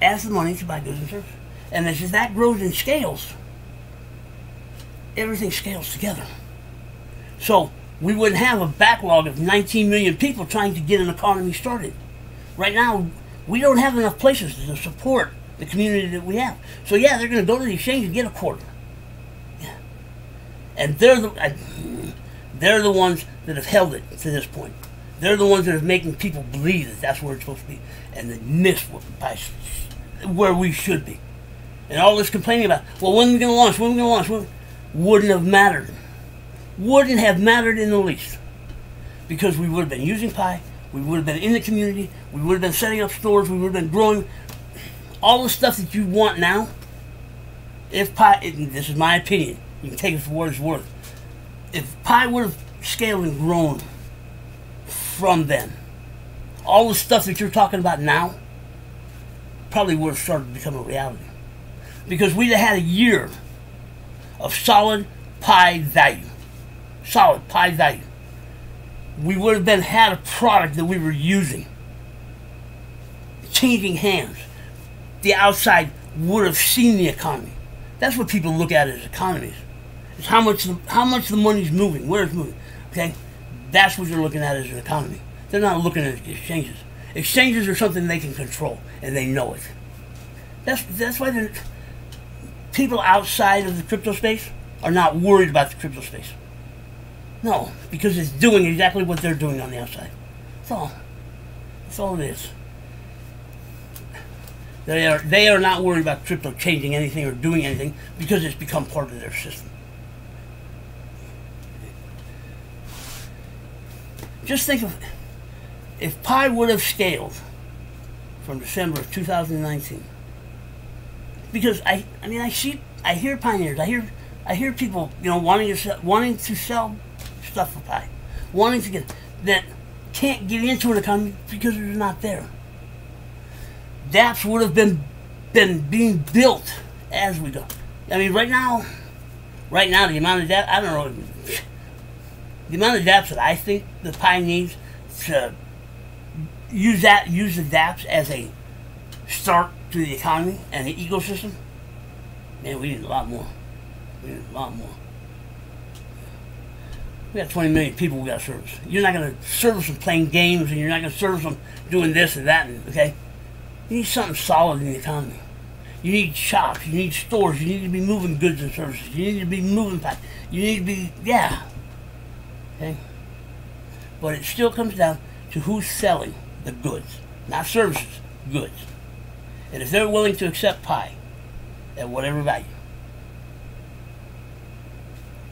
as the money to buy goods and services. And as that grows and scales, everything scales together. So we wouldn't have a backlog of 19 million people trying to get an economy started. Right now, we don't have enough places to support the community that we have. So yeah, they're going to go to the exchange and get a quarter. Yeah. And they're the ones that have held it to this point. They're the ones that are making people believe that that's where it's supposed to be, and they miss where we should be. And all this complaining about, well, when are we going to launch? When are we going to launch? Wouldn't have mattered. Wouldn't have mattered in the least. Because we would have been using Pi, we would have been in the community, we would have been setting up stores, we would have been growing. All the stuff that you want now, if Pi, this is my opinion, you can take it for what it's worth. If Pi would have scaled and grown from then, all the stuff that you're talking about now probably would have started to become a reality. Because we'd have had a year of solid Pi value. Solid Pi value. We would have had a product that we were using, changing hands. The outside would have seen the economy. That's what people look at as economies. It's how much the money's moving, where it's moving. Okay? That's what you're looking at as an economy. They're not looking at exchanges. Exchanges are something they can control, and they know it. That's why people outside of the crypto space are not worried about the crypto space. No, because it's doing exactly what they're doing on the outside. That's all. That's all it is. They are not worried about crypto changing anything or doing anything because it's become part of their system. just think of if Pi would have scaled from December of 2019. Because I hear pioneers, I hear people, wanting to sell stuff for Pi, wanting to get that can't get into an economy because they're not there. DApps would have been being built as we go. I mean, right now, the amount of DApps, I don't know, the amount of DApps that I think the Pi needs to use the DApps as a start to the economy and the ecosystem, man, we need a lot more. We need a lot more. We got 20 million people we got to service. You're not going to service them playing games, and you're not going to service them doing this and that, okay? You need something solid in the economy. You need shops, you need stores, you need to be moving goods and services, you need to be moving packs, you need to be, yeah. Okay? But it still comes down to who's selling the goods, not services, goods. And if they're willing to accept Pi at whatever value,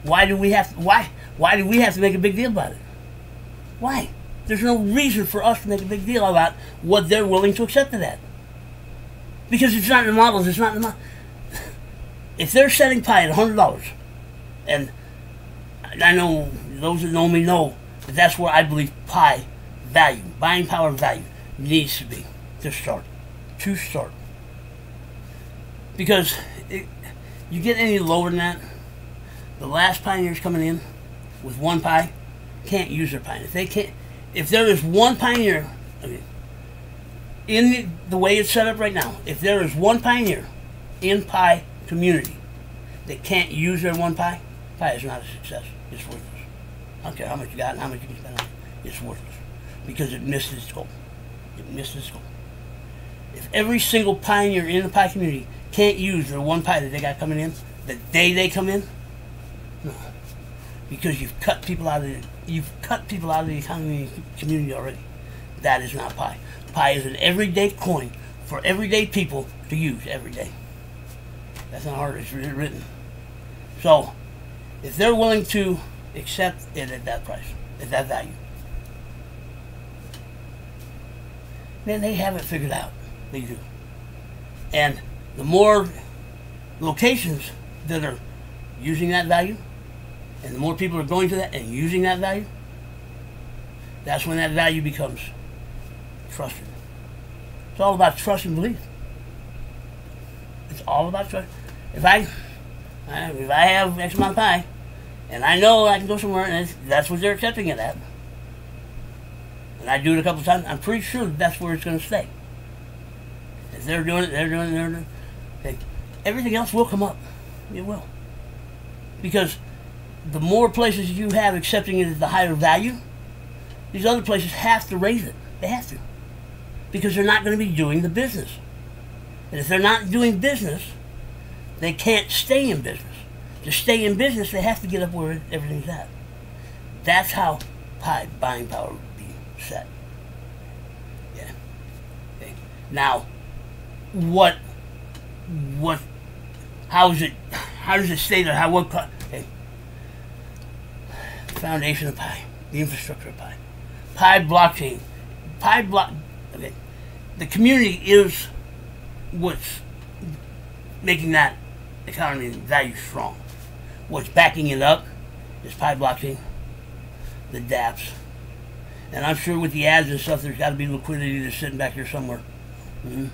why do we have to make a big deal about it? Why? There's no reason for us to make a big deal about what they're willing to accept to that. Because it's not in the models, it's not in the models. If they're setting Pi at $100, and I know those that know me know that that's where I believe Pi value, buying power value, needs to be to start. Because you get any lower than that, the last pioneers coming in with one Pi can't use their Pi. If there is one pioneer, in the way it's set up right now, if there is one pioneer in Pi community that can't use their one Pi, Pi is not a success. It's worthless. I don't care how much you got and how much you can spend on it. It's worthless. Because it missed its goal. It missed its goal. If every single pioneer in the Pi community can't use their one Pi that they got coming in, the day they come in, no. Because you've cut people out of the economy community already. That is not Pi. Pi is an everyday coin for everyday people to use every day. That's not hard. It's written. So, if they're willing to accept it at that price, at that value, then they have it figured out. They do. And the more locations that are using that value, and the more people are going to that and using that value, that's when that value becomes trusted. It's all about trust and belief. It's all about trust. If I have X amount of Pi, and I know I can go somewhere and that's what they're accepting it at, and I do it a couple of times, I'm pretty sure that's where it's going to stay. If they're doing it, okay, everything else will come up. It will. Because the more places you have accepting it at the higher value, these other places have to raise it. They have to. Because they're not going to be doing the business. And if they're not doing business, they can't stay in business. To stay in business, they have to get up where everything's at. That's how Pi buying power would be set. Yeah. Okay. Now, how does it stay there? Okay. The foundation of Pi, the infrastructure of Pi. Pi blockchain. Okay. The community is what's making that economy and value strong. What's backing it up is Pi blockchain, the DApps, and I'm sure with the ads and stuff, there's got to be liquidity that's sitting back here somewhere. Mm-hmm.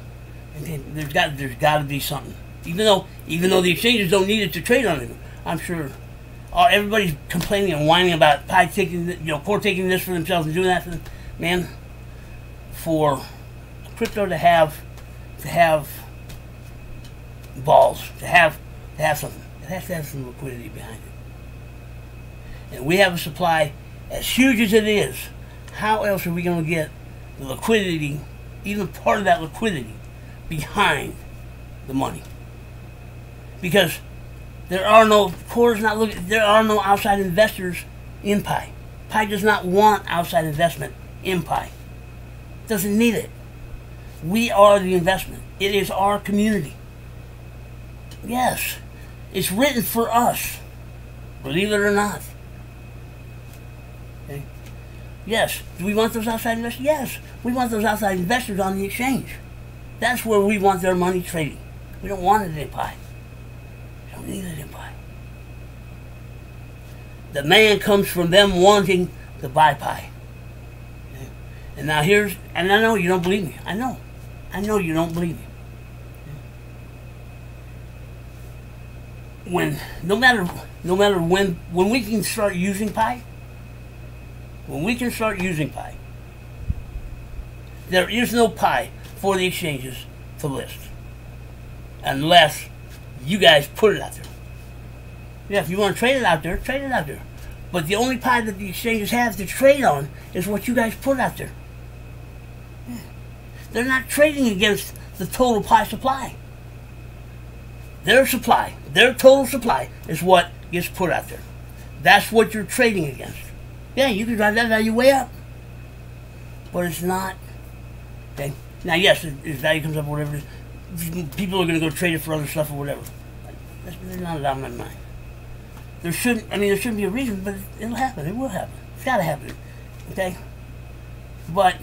And there's got to be something. Even though the exchanges don't need it to trade on it, I'm sure everybody's complaining and whining about Pi taking, Core taking this for themselves and doing that for them. Man, for crypto to have balls, to have something, it has to have some liquidity behind it. And we have a supply as huge as it is. How else are we going to get the liquidity, even part of that liquidity, behind the money? Because there are no outside investors in Pi. Pi does not want outside investment in Pi. It doesn't need it. We are the investment. It is our community. Yes, it's written for us, believe it or not. Okay? Yes. Do we want those outside investors? Yes. We want those outside investors on the exchange. That's where we want their money trading. We don't want it in pie. We don't need it in pie. The demand comes from them wanting to buy pie. Okay? And now here's, and I know you don't believe me. I know you don't believe me. When, no matter when we can start using pie, there is no pie for the exchanges to list unless you guys put it out there. Yeah, if you want to trade it out there, trade it out there. But the only pie that the exchanges have to trade on is what you guys put out there. Yeah. They're not trading against the total pie supply. Their supply, their total supply, is what gets put out there. That's what you're trading against. Yeah, you can drive that value way up. But it's not. Okay? Now, yes, its value comes up, whatever it is. People are going to go trade it for other stuff or whatever. That's not on my mind. There shouldn't be a reason, but it'll happen. It will happen. It's got to happen. Okay? But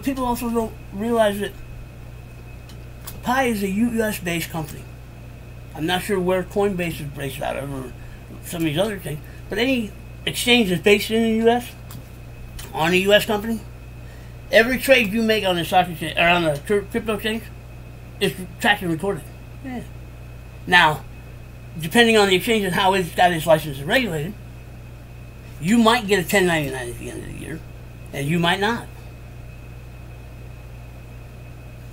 people also don't realize that Pi is a U.S.-based company. I'm not sure where Coinbase is based out of or some of these other things, but any exchange that's based in the U.S., on a U.S. company, every trade you make on the stock exchange or on the crypto exchange is tracked and recorded. Yeah. Now, depending on the exchange and how it's got its license and regulated, you might get a 1099 at the end of the year, and you might not.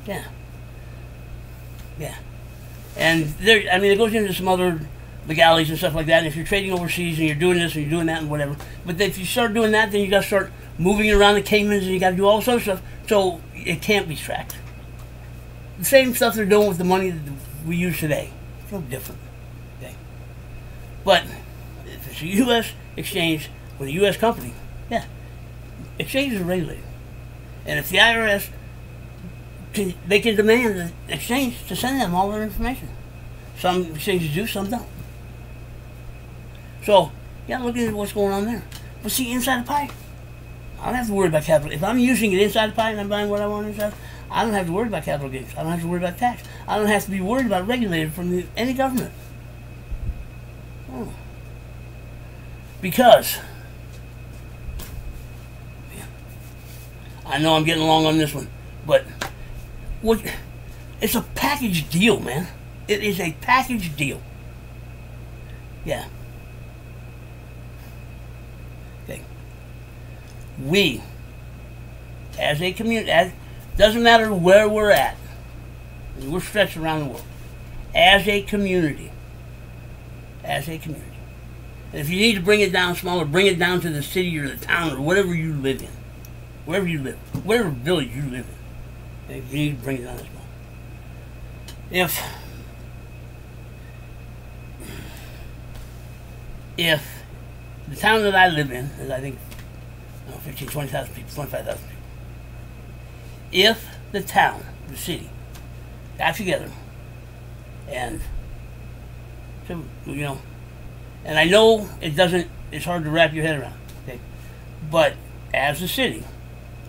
Yeah. Yeah. And there, it goes into some other legalities and stuff like that. And if you're trading overseas and you're doing this and you're doing that and whatever, but if you start doing that, then you got to start moving around the Caymans and you got to do all this other stuff. So it can't be tracked. The same stuff they're doing with the money that we use today. It's no different. Okay. But if it's a U.S. exchange with a U.S. company, yeah, exchanges are regulated. And if the IRS they can demand the exchange to send them all their information. Some exchanges do, some don't. So, yeah, look at what's going on there. But see, inside the pie, I don't have to worry about capital. If I'm using it inside the pie and I'm buying what I want inside, I don't have to worry about capital gains. I don't have to worry about tax. I don't have to be worried about regulated from any government. Oh. Because, I know I'm getting along on this one, but it's a package deal, man. It is a package deal. Yeah. Okay. We, as a community, doesn't matter where we're at, we're stretched around the world, as a community, and if you need to bring it down smaller, bring it down to the city or the town or whatever you live in, wherever you live, whatever village you live in. If you need to bring it down as well. If the town that I live in is, I think, 15, 20,000 people, 25,000 people. If the town, the city, got together and, and I know it's hard to wrap your head around, okay? But as a city,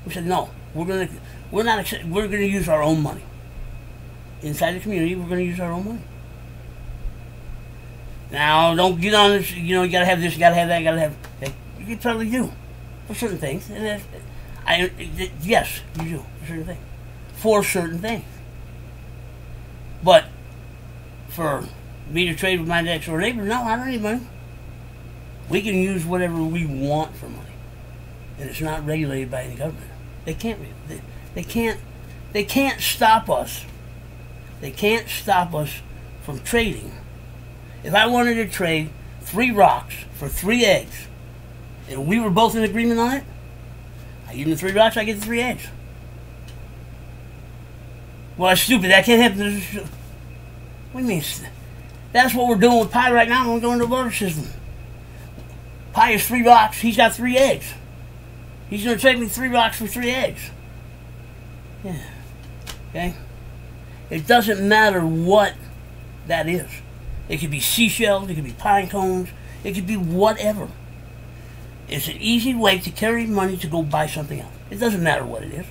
we said, no, we're going to use our own money. Inside the community, we're going to use our own money. Now, don't get on this, you got to have this, you got to have that, you got to have... Okay? You probably do, for certain things. And yes, you do, for certain things. For certain things. But, for me to trade with my next door neighbor, no, I don't need money. We can use whatever we want for money. And it's not regulated by any government. They can't be. They can't stop us. They can't stop us from trading. If I wanted to trade 3 rocks for 3 eggs, and we were both in agreement on it, I give them the 3 rocks, I get the 3 eggs. Well, that's stupid. That can't happen. What do you mean? That's what we're doing with Pi right now when we're going to the barter system. Pi is 3 rocks. He's got 3 eggs. He's going to trade me 3 rocks for 3 eggs. Yeah. Okay? It doesn't matter what that is. It could be seashells, it could be pine cones, it could be whatever. It's an easy way to carry money to go buy something else. It doesn't matter what it is.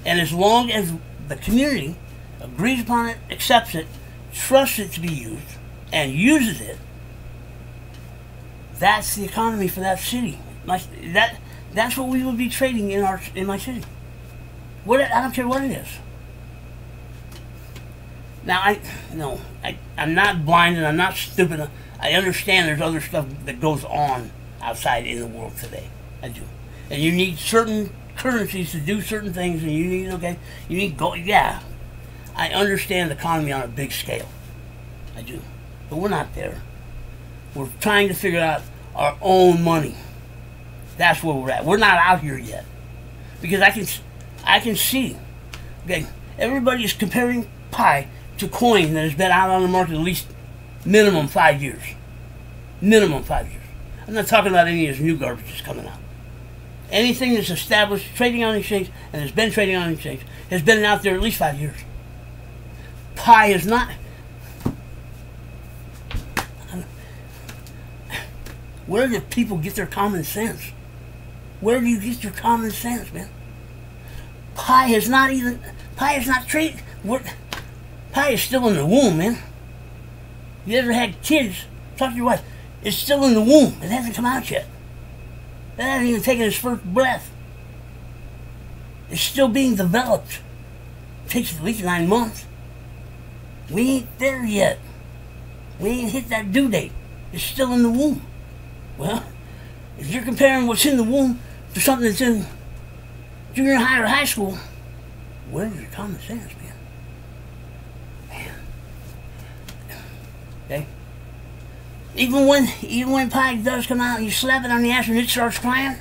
And as long as the community agrees upon it, accepts it, trusts it to be used, and uses it, that's the economy for that city. That's what we will be trading in my city. I don't care what it is. Now, I'm not blind and I'm not stupid. I understand there's other stuff that goes on outside in the world today. I do. And you need certain currencies to do certain things, and you need gold. Yeah. I understand the economy on a big scale. I do. But we're not there. We're trying to figure out our own money. That's where we're at. We're not out here yet. Because I can see, okay, everybody is comparing pi to coin that has been out on the market at least minimum 5 years. Minimum 5 years. I'm not talking about any of this new garbage that's coming out. Anything that's established, trading on the exchange, and has been trading on the exchange, has been out there at least 5 years. Pi is not. Where do people get their common sense? Where do you get your common sense, man? Pi is not trade. Pi is still in the womb, man. You ever had kids? Talk to your wife. It's still in the womb. It hasn't come out yet. It hasn't even taken its first breath. It's still being developed. It takes at least 9 months. We ain't there yet. We ain't hit that due date. It's still in the womb. Well, if you're comparing what's in the womb to something that's in junior high or high school, where's your common sense, man? Okay? Even when pi does come out and you slap it on the ass and it starts crying,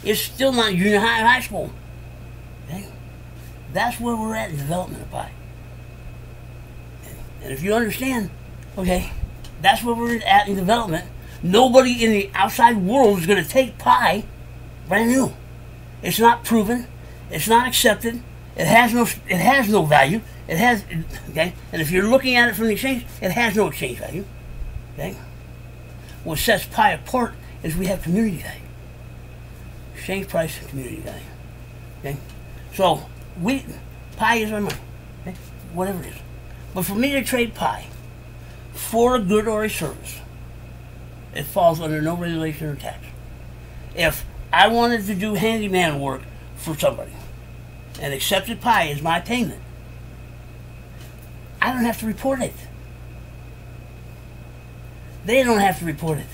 it's still not junior high or high school. Okay? That's where we're at in development of pi. And if you understand, okay, that's where we're at in development. Nobody in the outside world is going to take pi brand new. It's not proven. It's not accepted. It has no value. Okay? And if you're looking at it from the exchange, it has no exchange value. Okay? What sets pi apart is we have community value. Exchange price and community value. Okay? So pi is our money. Okay? Whatever it is. But for me to trade pi for a good or a service, it falls under no regulation or tax. If I wanted to do handyman work for somebody and accepted pi as my payment, I don't have to report it. They don't have to report it.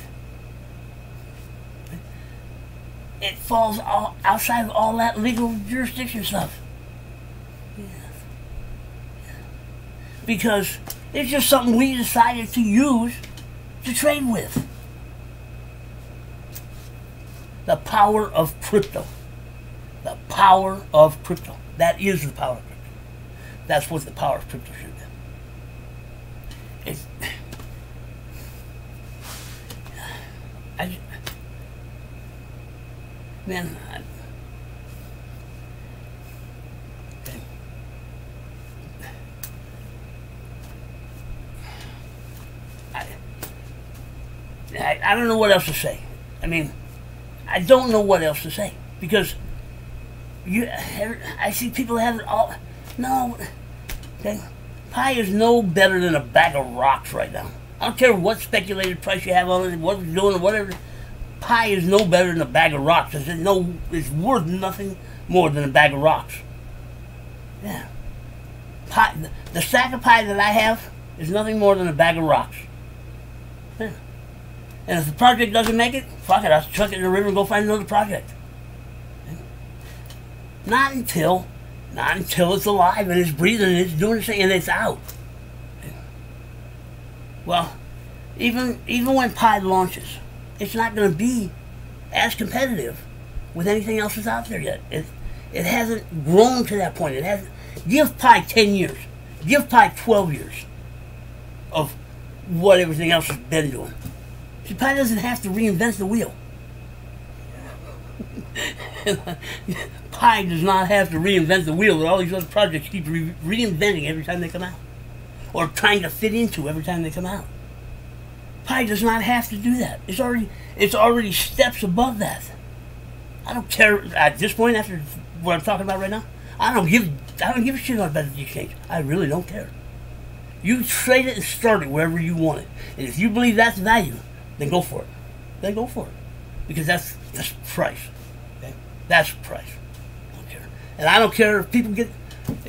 It falls outside of all that legal jurisdiction stuff. Yeah. Because it's just something we decided to use to trade with. The power of crypto. The power of crypto. That is the power of crypto. That's what the power of crypto should be. I don't know what else to say. I mean, I don't know what else to say, because I see people have it all. No, okay, pi is no better than a bag of rocks right now. I don't care what speculated price you have on it, what it's doing, or whatever. Pi is no better than a bag of rocks. It's worth nothing more than a bag of rocks. Yeah, pi. The sack of pi that I have is nothing more than a bag of rocks. Yeah. And if the project doesn't make it, fuck it, I'll chuck it in the river and go find another project. Not until it's alive and it's breathing and it's doing its thing and it's out. Well, even when pi launches, it's not going to be as competitive with anything else that's out there yet. It hasn't grown to that point. It hasn't. Give pi 10 years. Give pi 12 years of what everything else has been doing. See, pi doesn't have to reinvent the wheel. Pi does not have to reinvent the wheel that all these other projects keep reinventing every time they come out, or trying to fit into every time they come out. Pie does not have to do that. It's already steps above that. I don't care at this point after what I'm talking about right now. I don't give a shit about the exchange. I really don't care. You trade it and start it wherever you want it. And if you believe that's value, then go for it. Then go for it. Because that's price. Okay? That's price. I don't care. And I don't care if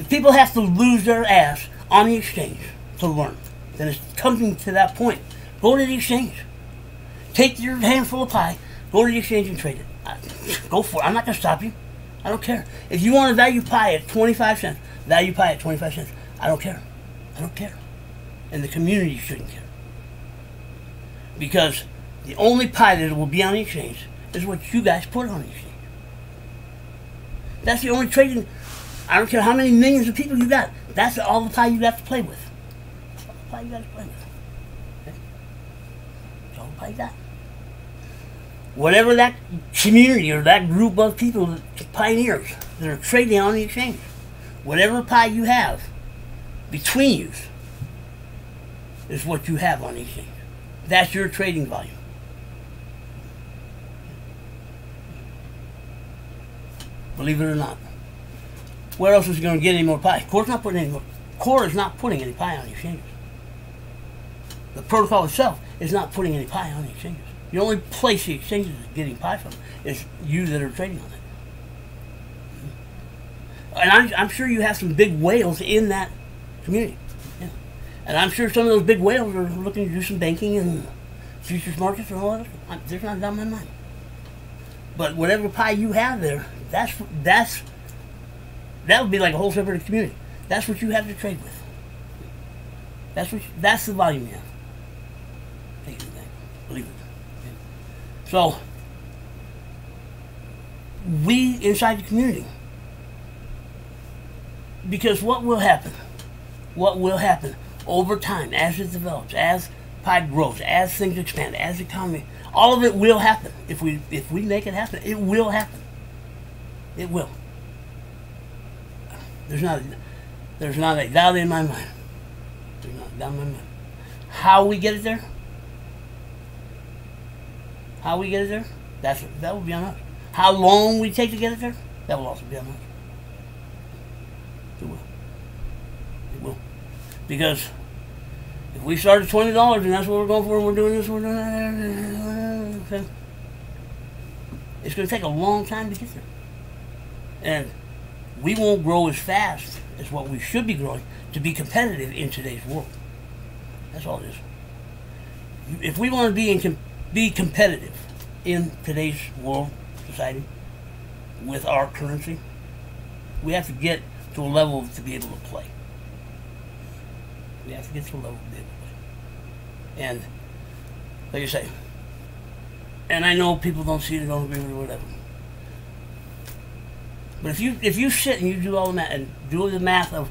people have to lose their ass on the exchange to learn. Then it's coming to that point. Go to the exchange. Take your handful of pie, go to the exchange and trade it. Go for it. I'm not going to stop you. I don't care. If you want to value pie at 25 cents, value pie at 25 cents. I don't care. I don't care. And the community shouldn't care. Because the only pie that will be on the exchange is what you guys put on the exchange. That's the only trading. I don't care how many millions of people you got. That's all the pie you have to play with. That's all the pie you got to play with. Okay? That's all the pie you got. Whatever that community or that group of people, pioneers, that are trading on the exchange, whatever pie you have between you is what you have on the exchange. That's your trading volume. Believe it or not. Where else is going to get any more pie? Core's not putting any more. Core is not putting any pie on the exchanges. The protocol itself is not putting any pie on the exchanges. The only place the exchanges is getting pie from is you that are trading on it. And I'm sure you have some big whales in that community. Yeah. And I'm sure some of those big whales are looking to do some banking and futures markets and all that. There's not down my mind. But whatever pie you have there, that would be like a whole separate community. That's what you have to trade with. That's the volume you have. Take it back. Believe it. Okay. So we inside the community, because what will happen? What will happen over time as it develops, as pie grows, as things expand, as the economy, all of it will happen. If we make it happen, it will happen. It will. There's not a doubt in my mind. There's not a doubt in my mind. How we get it there? How we get it there? That will be on us. How long we take to get it there? That will also be on us. It will. It will. Because if we start at $20 and that's what we're going for, and we're doing this, we're doing that, okay, it's going to take a long time to get there. And we won't grow as fast as what we should be growing to be competitive in today's world. That's all it is. If we want to be competitive in today's world, society, with our currency, we have to get to a level to be able to play. We have to get to a level to be able to play. And, like I say, and I know people don't see it, don't agree with it, whatever. But if you sit and you do all the math and do the math of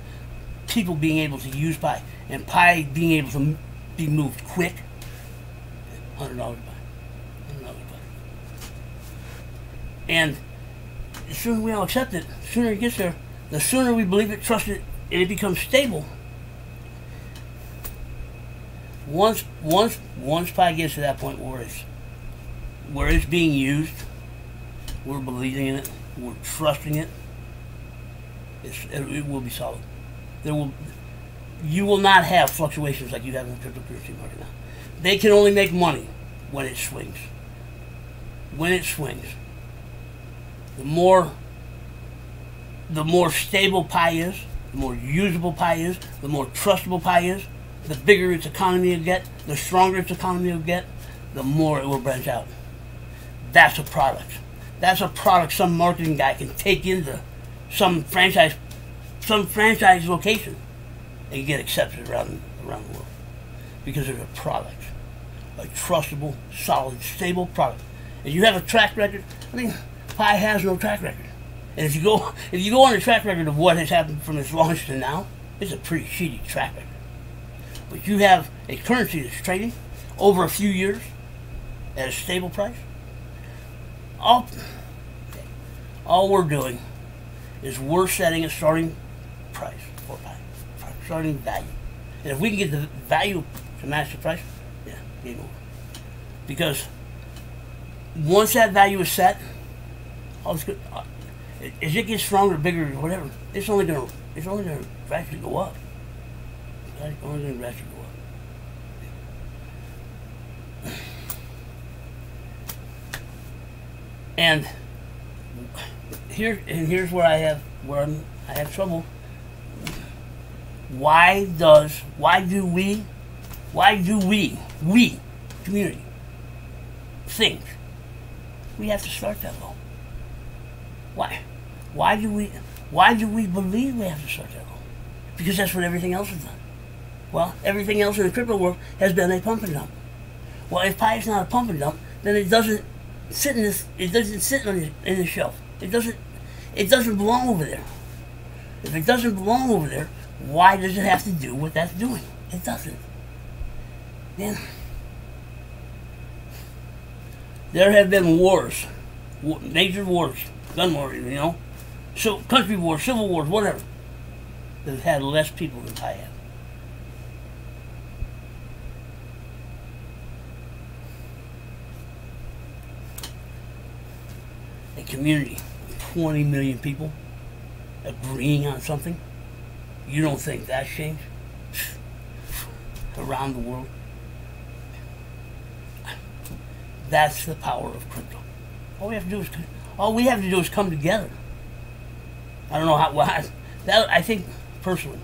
people being able to use pie and pie being able to be moved quick, $100 pie, $100 pie. And the sooner we all accept it, the sooner it gets there, the sooner we believe it, trust it, and it becomes stable. Once pie gets to that point where it's being used, we're believing in it, we're trusting it, it will be solid. You will not have fluctuations like you have in the cryptocurrency market now. They can only make money when it swings. When it swings, the more stable pie is, the more usable pie is, the more trustable pie is, the bigger its economy will get, the stronger its economy will get, the more it will branch out. That's a product. That's a product some marketing guy can take into some franchise location and get accepted around the world. Because it's a product. A trustable, solid, stable product. If you have a track record, I mean, pie has no track record. And if you go on the track record of what has happened from its launch to now, it's a pretty shitty track record. But you have a currency that's trading over a few years at a stable price. All we're doing is we're setting a starting price for pie, starting value. And if we can get the value to match the price, yeah, Game over. Because once that value is set, all it's good, as it gets stronger, bigger, or whatever, it's only gonna gradually go up. It's only gonna gradually go up. And here's where I have trouble. Why do we community think we have to start that low? Why do we believe we have to start that low? Because that's what everything else has done. Well, everything else in the crypto world has been a pump and dump. Well, if pi is not a pump and dump, then it doesn't sit in this. It doesn't sit in the shelf. It doesn't belong over there. If it doesn't belong over there, why does it have to do what that's doing? It doesn't. Then there have been wars, major wars, gun wars, so country wars, civil wars, whatever, that have had less people than pi have. A community of 20 million people agreeing on something, you don't think that's changed around the world? That's the power of crypto. All we have to do is come together. I don't know I think personally,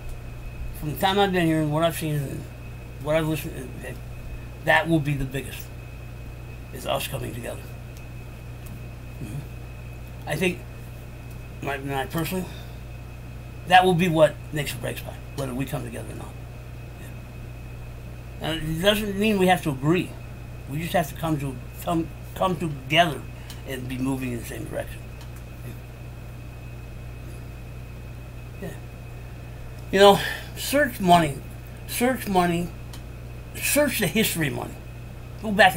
from the time I've been here and what I've seen and what I've listened to, that will be the biggest, is us coming together. I think, my personally, that will be what makes or breaks pi, whether we come together or not. Yeah. And it doesn't mean we have to agree. We just have to come together and be moving in the same direction. Yeah. Search the history of money. Go back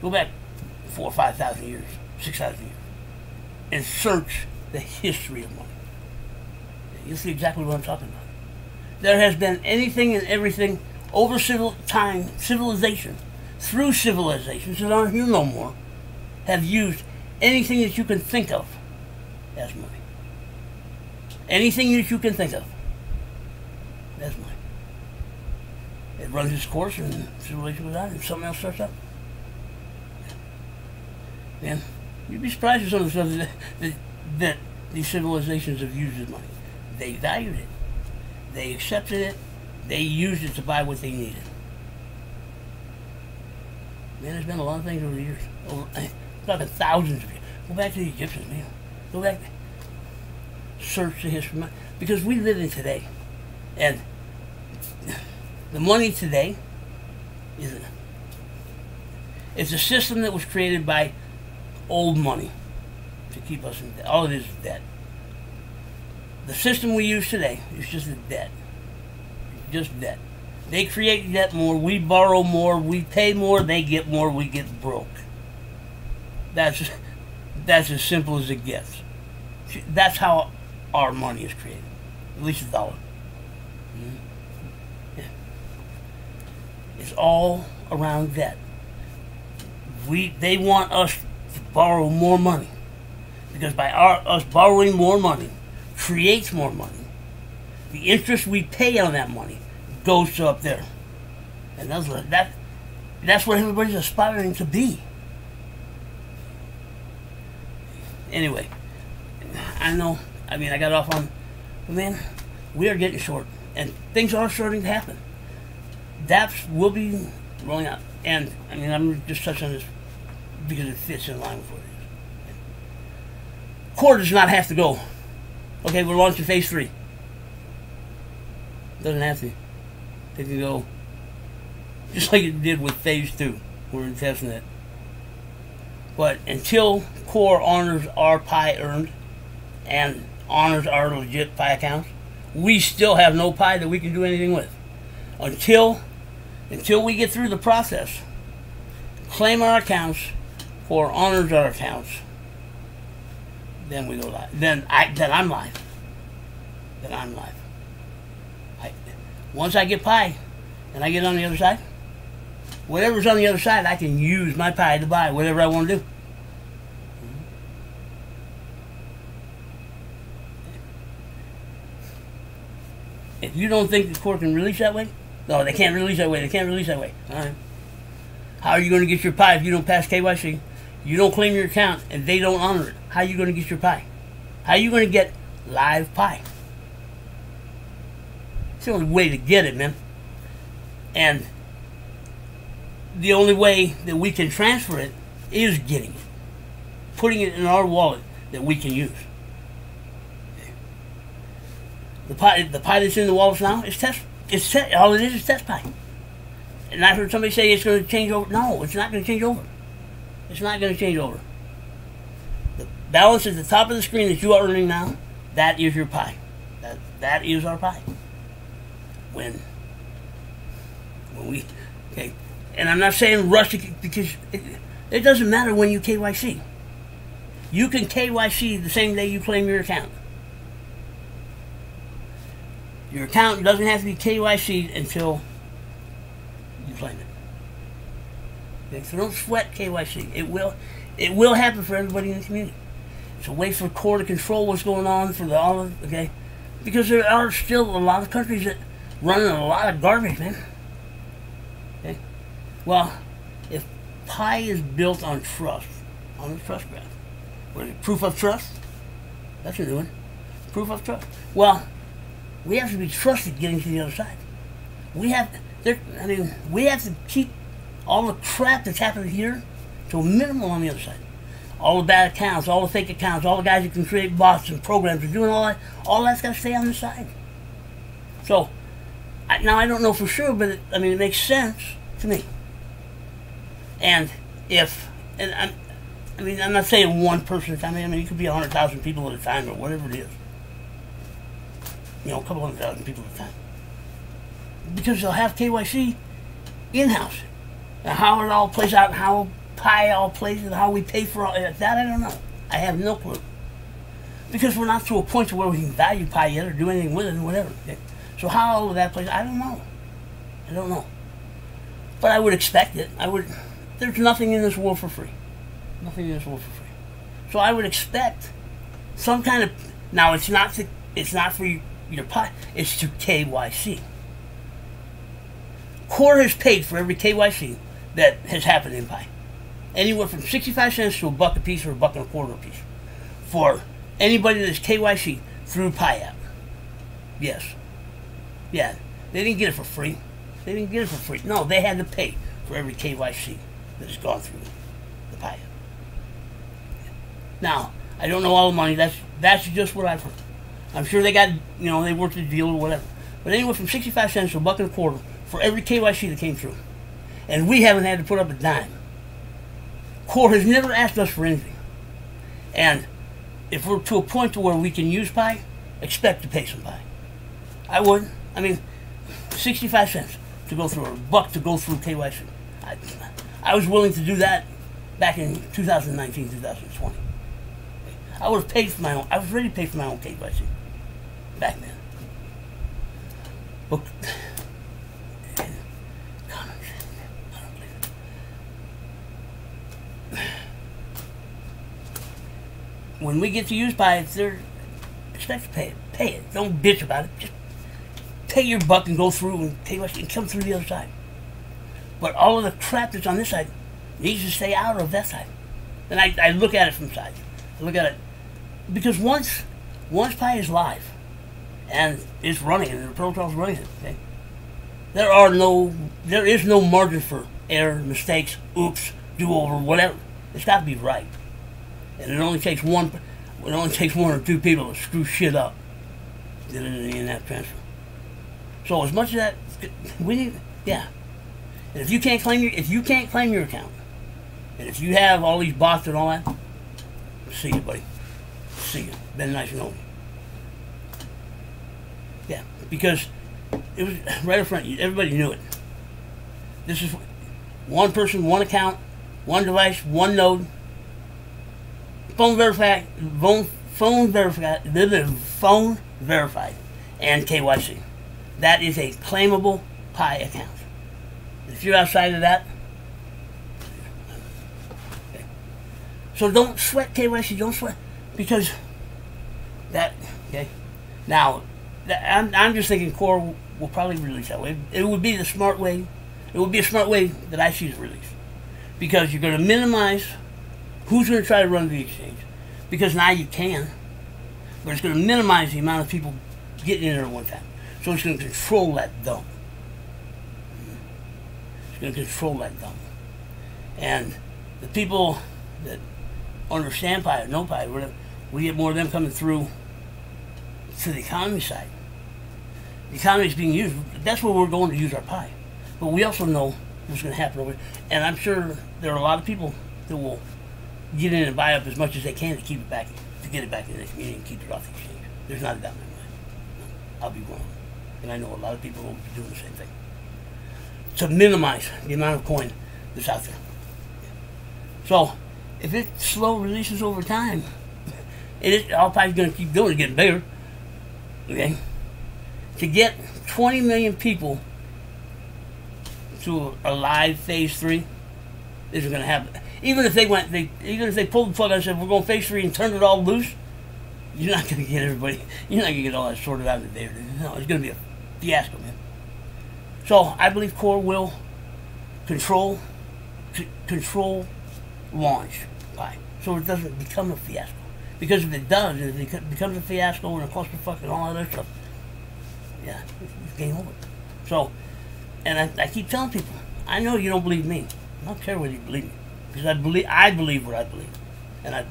go back 4,000 or 5,000 years, 6,000 years, and search the history of money. You'll see exactly what I'm talking about. There has been anything and everything over civilization, through civilizations that aren't here no more, have used anything that you can think of as money. Anything that you can think of as money. It runs its course and civilization goes out and something else starts up. And you'd be surprised at some of the stuff that these civilizations have used as money. They valued it. They accepted it. They used it to buy what they needed. Man, there's been a lot of things over the years. Talking thousands of years. Go back to the Egyptians, man. Go back. Search the history. Because we live in today. And the money today it's a system that was created by old money to keep us in debt. All it is debt. The system we use today is just a debt. Just debt. They create debt more, we borrow more, we pay more, they get more, we get broke. That's as simple as it gets. That's how our money is created. At least the dollar. Yeah. It's all around debt. They want us to borrow more money. Because by us borrowing more money creates more money. The interest we pay on that money goes to up there. And that's what everybody's aspiring to be. Anyway, I know, I got off on, man, we are getting short. And things are starting to happen. DApps will be rolling out. And, I'm just touching on this because it fits in line with what it is. Core does not have to go. Okay, we're launching phase 3. Doesn't have to. It can go just like it did with phase 2. We're in testnet. But until Core honors our pi earned and honors our legit pi accounts, we still have no pi that we can do anything with. Until we get through the process, claim our accounts, Core honors our accounts, then we go live. Then I'm live. Then I'm live. Once I get pi and I get on the other side, whatever's on the other side, I can use my Pi to buy whatever I want to do. If you don't think the core can release that way, no, they can't release that way. They can't release that way. All right. How are you going to get your Pi if you don't pass KYC? You don't claim your account and they don't honor it. How are you going to get your Pi? How are you going to get live Pi? It's the only way to get it, man. And the only way that we can transfer it is getting it. Putting it in our wallet that we can use. The Pi that's in the wallets now is test. All it is test Pi. And I heard somebody say it's going to change over. No, it's not going to change over. It's not going to change over. The balance at the top of the screen that you are earning now, that is your Pi. That is our Pi. When we, okay, and I'm not saying rush it because it doesn't matter when you KYC. You can KYC the same day you claim your account. Your account doesn't have to be KYC'd until you claim it. Okay, so don't sweat KYC. It will happen for everybody in the community. It's a way for core to control what's going on for okay? Because there are still a lot of countries that run a lot of garbage, man. Okay? Well, if Pi is built on trust, on the trust graph, what is it, proof of trust? That's a new one. Proof of trust. Well, we have to be trusted getting to the other side. We have to keep all the crap that's happening here to a minimum on the other side. All the bad accounts, all the fake accounts, all the guys who can create bots and programs and doing all that's got to stay on the side. So, now I don't know for sure, but it makes sense to me. And I'm not saying one person at a time. It could be 100,000 people at a time or whatever it is. You know, a couple 100,000 people at a time. Because they'll have KYC in-house. Now, how it all plays out, how Pi all plays and how we pay for all that, I don't know. I have no clue. Because we're not to a point to where we can value Pi yet or do anything with it or whatever. Okay? So how all of that plays, I don't know. I don't know. But I would expect it. There's nothing in this world for free. Nothing in this world for free. So I would expect some kind of, now it's not for your Pi, it's to KYC. Core has paid for every KYC that has happened in Pi. Anywhere from 65 cents to $1 a piece or $1.25 a piece. For anybody that's KYC through Pi app. Yes. Yeah. They didn't get it for free. They didn't get it for free. No, they had to pay for every KYC that has gone through the Pi app. Now, I don't know all the money. That's just what I've heard. I'm sure they got, they worked a deal or whatever. But anywhere from 65 cents to $1.25 for every KYC that came through. And we haven't had to put up a dime. Core has never asked us for anything. And if we're to a point to where we can use Pi, expect to pay some Pi. I would. 65 cents to go through, or $1 to go through KYC. I was willing to do that back in 2019, 2020. I would have paid for my own. I was ready to pay for my own KYC back then. But when we get to use Pi, expect to pay it. Pay it. Don't bitch about it. Just pay your $1 and go through and KYC and come through the other side. But all of the crap that's on this side needs to stay out of that side. And I look at it from sides. I look at it because once Pi is live and it's running and the protocol's running it, okay, there is no margin for error, mistakes, oops, do-over, whatever. It's got to be right. And it only takes one or two people to screw shit up in that transfer. So as much as that, we need, yeah. And if you can't claim your account, and if you have all these bots and all that, see you, buddy. See you. Been nice knowing you. Yeah, because it was right in front of you. Everybody knew it. This is one person, one account, one device, one node. Phone verified, and KYC. That is a claimable Pi account. If you're outside of that, okay. So don't sweat KYC. Don't sweat, because that, okay. Now, I'm just thinking Core will probably release that way. It would be the smart way. It would be a smart way that I see it release, because you're going to minimize who's going to try to run the exchange, because now you can, but it's going to minimize the amount of people getting in there at one time. So it's going to control that dump. It's going to control that dump. And the people that understand Pi or know Pi, we get more of them coming through to the economy side. The economy is being used. That's where we're going to use our Pi. But we also know what's going to happen over there. And I'm sure there are a lot of people that will get in and buy up as much as they can to keep it back, to get it back into the community and keep it off the exchange. There's not a doubt in my mind. I'll be wrong. And I know a lot of people will be doing the same thing, to minimize the amount of coin that's out there. So, if it slow releases over time, all Pi's going to keep doing is getting bigger. Okay? To get 20 million people to a live phase 3 isn't going to happen. Even if they pulled the plug and said we're going phase 3 and turned it all loose, you're not going to get everybody. You're not going to get all that sorted out in a day or two. No, it's going to be a fiasco, man. So I believe Core will control launch Pi, so it doesn't become a fiasco. Because if it does, if it becomes a fiasco and a clusterfuck and all that other stuff, yeah, it's game over. So, and I keep telling people, I know you don't believe me. I don't care whether you believe me, because I believe what I believe, and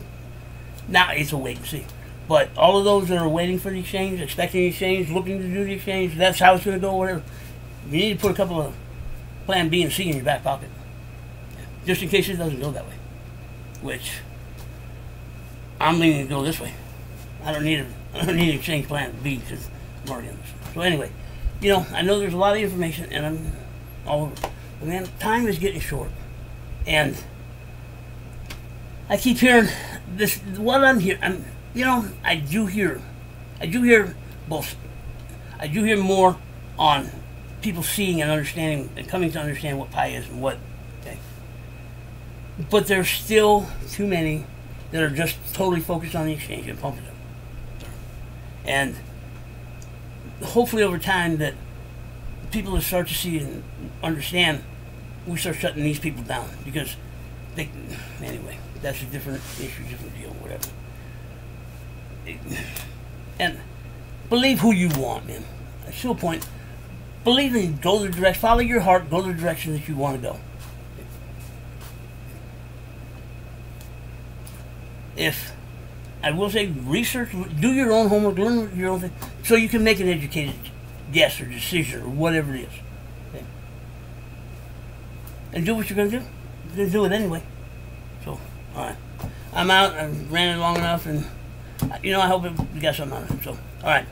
now it's a wait and see. But all of those that are waiting for the exchange, expecting the exchange, looking to do the exchange, that's how it's going to go, whatever, you need to put a couple of plan B and C in your back pocket, just in case it doesn't go that way. Which I'm leaning to go this way. I don't need an exchange plan B, because I'm already on this. So anyway, I know there's a lot of information, and I'm all over. But man, time is getting short, and I keep hearing this. What I'm hearing, I do hear both. I do hear more on people seeing and understanding and coming to understand what Pi is and what. Okay. But there's still too many that are just totally focused on the exchange and pumping them. And hopefully over time that people will start to see and understand, we start shutting these people down, because anyway, that's a different issue, different deal, whatever. And believe who you want, man. That's the point. Believe in, go the direction, follow your heart, go the direction that you want to go. If I will say, research, do your own homework, learn your own thing, so you can make an educated guess or decision or whatever it is. Okay? And do what you're going to do. You're going to do it anyway. So, alright. I'm out. I ran it long enough, and I hope we got something out of it. So, alright.